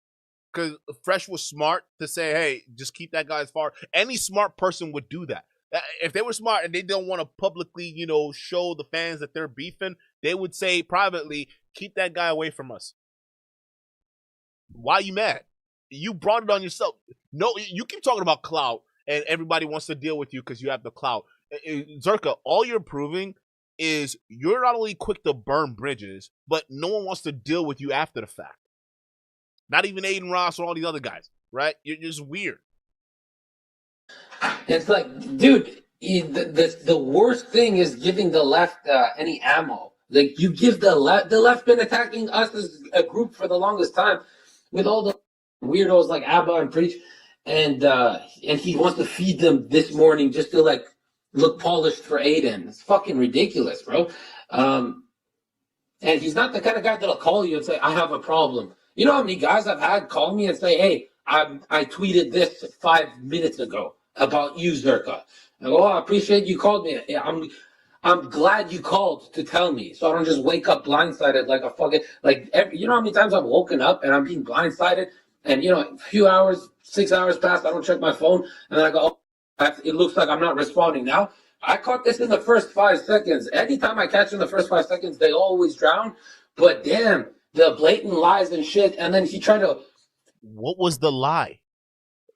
Because Fresh was smart to say, hey, just keep that guy as far. Any smart person would do that. If they were smart and they don't want to publicly, show the fans that they're beefing, they would say privately, keep that guy away from us. Why are you mad? You brought it on yourself. No, you keep talking about clout, and everybody wants to deal with you because you have the clout. Zherka, all you're proving is you're not only quick to burn bridges, but no one wants to deal with you after the fact. Not even Aiden Ross or all these other guys, right? You're just weird. It's like, dude, the worst thing is giving the left any ammo. Like, you give the left been attacking us as a group for the longest time with all the weirdos like Abba and Preach, and he wants to feed them this morning just to like look polished for Aiden. It's fucking ridiculous, bro. And he's not the kind of guy that'll call you and say, I have a problem. You know how many guys I've had call me and say, hey, I tweeted this 5 minutes ago about you, Zherka. I go, oh, I appreciate you called me. Yeah, I'm glad you called to tell me, so I don't just wake up blindsided like a fucking, you know how many times I've woken up and I'm being blindsided, and a few hours, 6 hours pass, I don't check my phone, and then I go, oh, it looks like I'm not responding now. I caught this in the first 5 seconds. Anytime I catch in the first 5 seconds, they always drown. But damn, the blatant lies and shit, and then he tried to... What was the lie?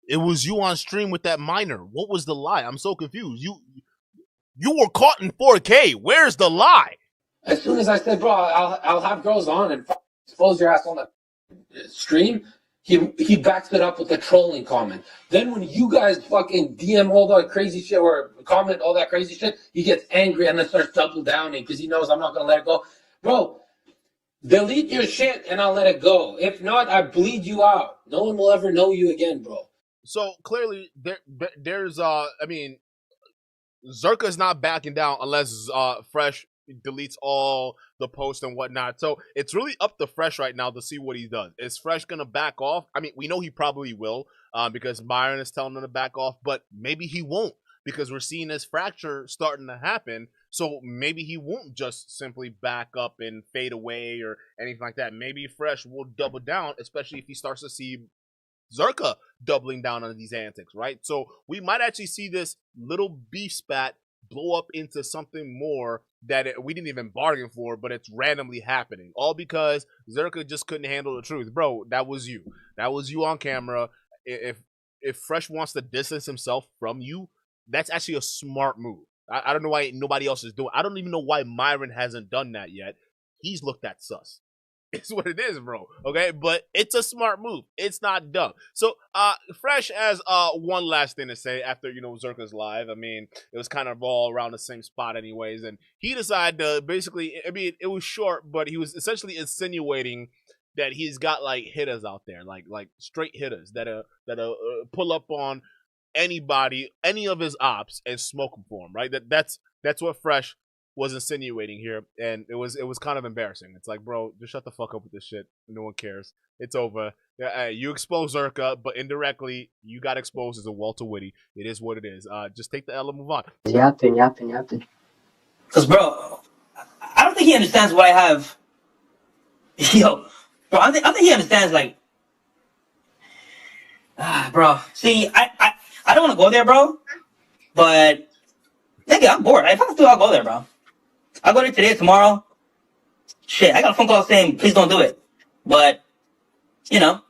It was you on stream with that minor. What was the lie? I'm so confused. You were caught in 4K. Where's the lie? As soon as I said, bro, I'll have girls on and expose your ass on the stream, he backs it up with a trolling comment. Then when you guys fucking DM all that crazy shit or comment all that crazy shit, he gets angry and then starts double downing because he knows I'm not going to let it go. Bro, delete your shit and I'll let it go. If not, I bleed you out. No one will ever know you again, bro. So clearly, there's Zherka's not backing down unless Fresh deletes all the posts and whatnot. So it's really up to Fresh right now to see what he does. Is Fresh gonna back off? I mean, we know he probably will, because Myron is telling him to back off, but maybe he won't, because we're seeing this fracture starting to happen. So maybe he won't just simply back up and fade away or anything like that. Maybe Fresh will double down, especially if he starts to see Zherka doubling down on these antics, right? So we might actually see this little beef spat blow up into something more that we didn't even bargain for, but it's randomly happening. All because Zherka just couldn't handle the truth. Bro, that was you. That was you on camera. If Fresh wants to distance himself from you, that's actually a smart move. I don't know why nobody else is doing. I don't even know why Myron hasn't done that yet. He's looked at sus. It's what it is, bro. Okay, but it's a smart move. It's not dumb. So, Fresh has one last thing to say after Zherka's live. I mean, it was kind of all around the same spot, anyways, and he decided to basically. I mean, it was short, but he was essentially insinuating that he's got like hitters out there, like straight hitters that pull up on anybody, any of his ops, and smoke them for him. Right? That's what Fresh was insinuating here, and it was kind of embarrassing. It's like, bro, just shut the fuck up with this shit. No one cares. It's over. You exposed Zherka, but indirectly, you got exposed as a Walter Whitty. It is what it is. Just take the L and move on. Yapping. Because, bro, I don't think he understands what I have. Yo, bro, I think he understands, like, bro. See, I don't want to go there, bro, but, nigga, I'm bored. If I have to, I'll go there, bro. I'll go there today, tomorrow. Shit, I got a phone call saying, please don't do it. But, it's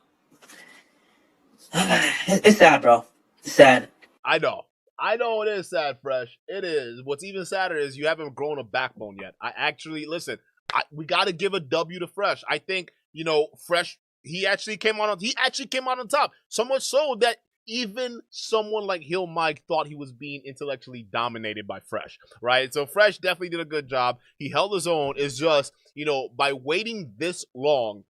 sad, bro. It's sad. I know it is sad, Fresh. It is. What's even sadder is you haven't grown a backbone yet. We got to give a W to Fresh. I think, Fresh, he actually came out on top. So much so that even someone like Hill Mike thought he was being intellectually dominated by Fresh, right? So Fresh definitely did a good job. He held his own. It's just, by waiting this long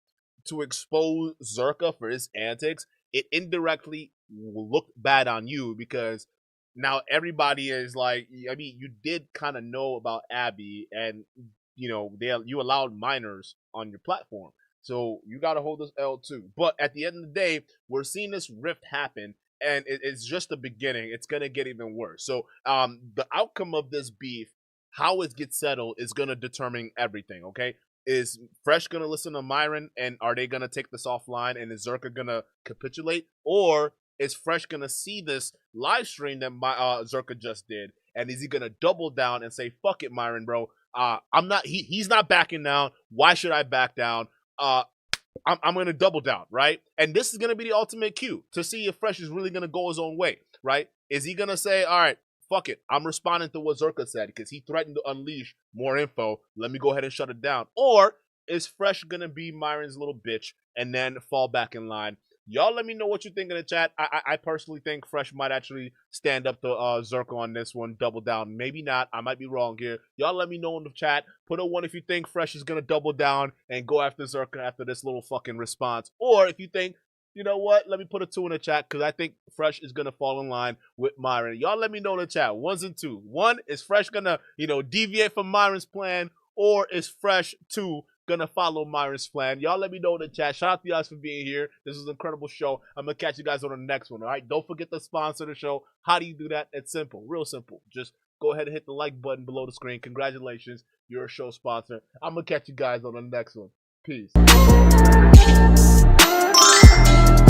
to expose Zherka for his antics, it indirectly looked bad on you because now everybody is like, I mean, you did kind of know about Abby and, you allowed minors on your platform. So you got to hold this L too. But at the end of the day, we're seeing this rift happen, and it's just the beginning. It's going to get even worse. So the outcome of this beef, how it gets settled, is going to determine everything, okay? Is Fresh going to listen to Myron, and are they going to take this offline, and is Zherka going to capitulate? Or is Fresh going to see this live stream that Zherka just did, and is he going to double down and say, fuck it, Myron, bro. He's not backing down. Why should I back down? I'm going to double down, right? And this is going to be the ultimate cue to see if Fresh is really going to go his own way, right? Is he going to say, all right, fuck it, I'm responding to what Zherka said because he threatened to unleash more info. Let me go ahead and shut it down. Or is Fresh going to be Myron's little bitch and then fall back in line? Y'all let me know what you think in the chat. I personally think Fresh might actually stand up to Zherka on this one, double down. Maybe not. I might be wrong here. Y'all let me know in the chat. Put a 1 if you think Fresh is going to double down and go after Zherka after this little fucking response. Or if you think, you know what, let me put a 2 in the chat because I think Fresh is going to fall in line with Myron. Y'all let me know in the chat. 1s and 2s. 1, is Fresh going to, deviate from Myron's plan? Or is Fresh 2 gonna follow Myron's plan? Y'all let me know in the chat. Shout out to you guys for being here. This was an incredible show. I'm gonna catch you guys on the next one. All right, don't forget to sponsor the show. How do you do that? It's simple, real simple. Just go ahead and hit the like button below the screen. Congratulations, you're a show sponsor. I'm gonna catch you guys on the next one. Peace.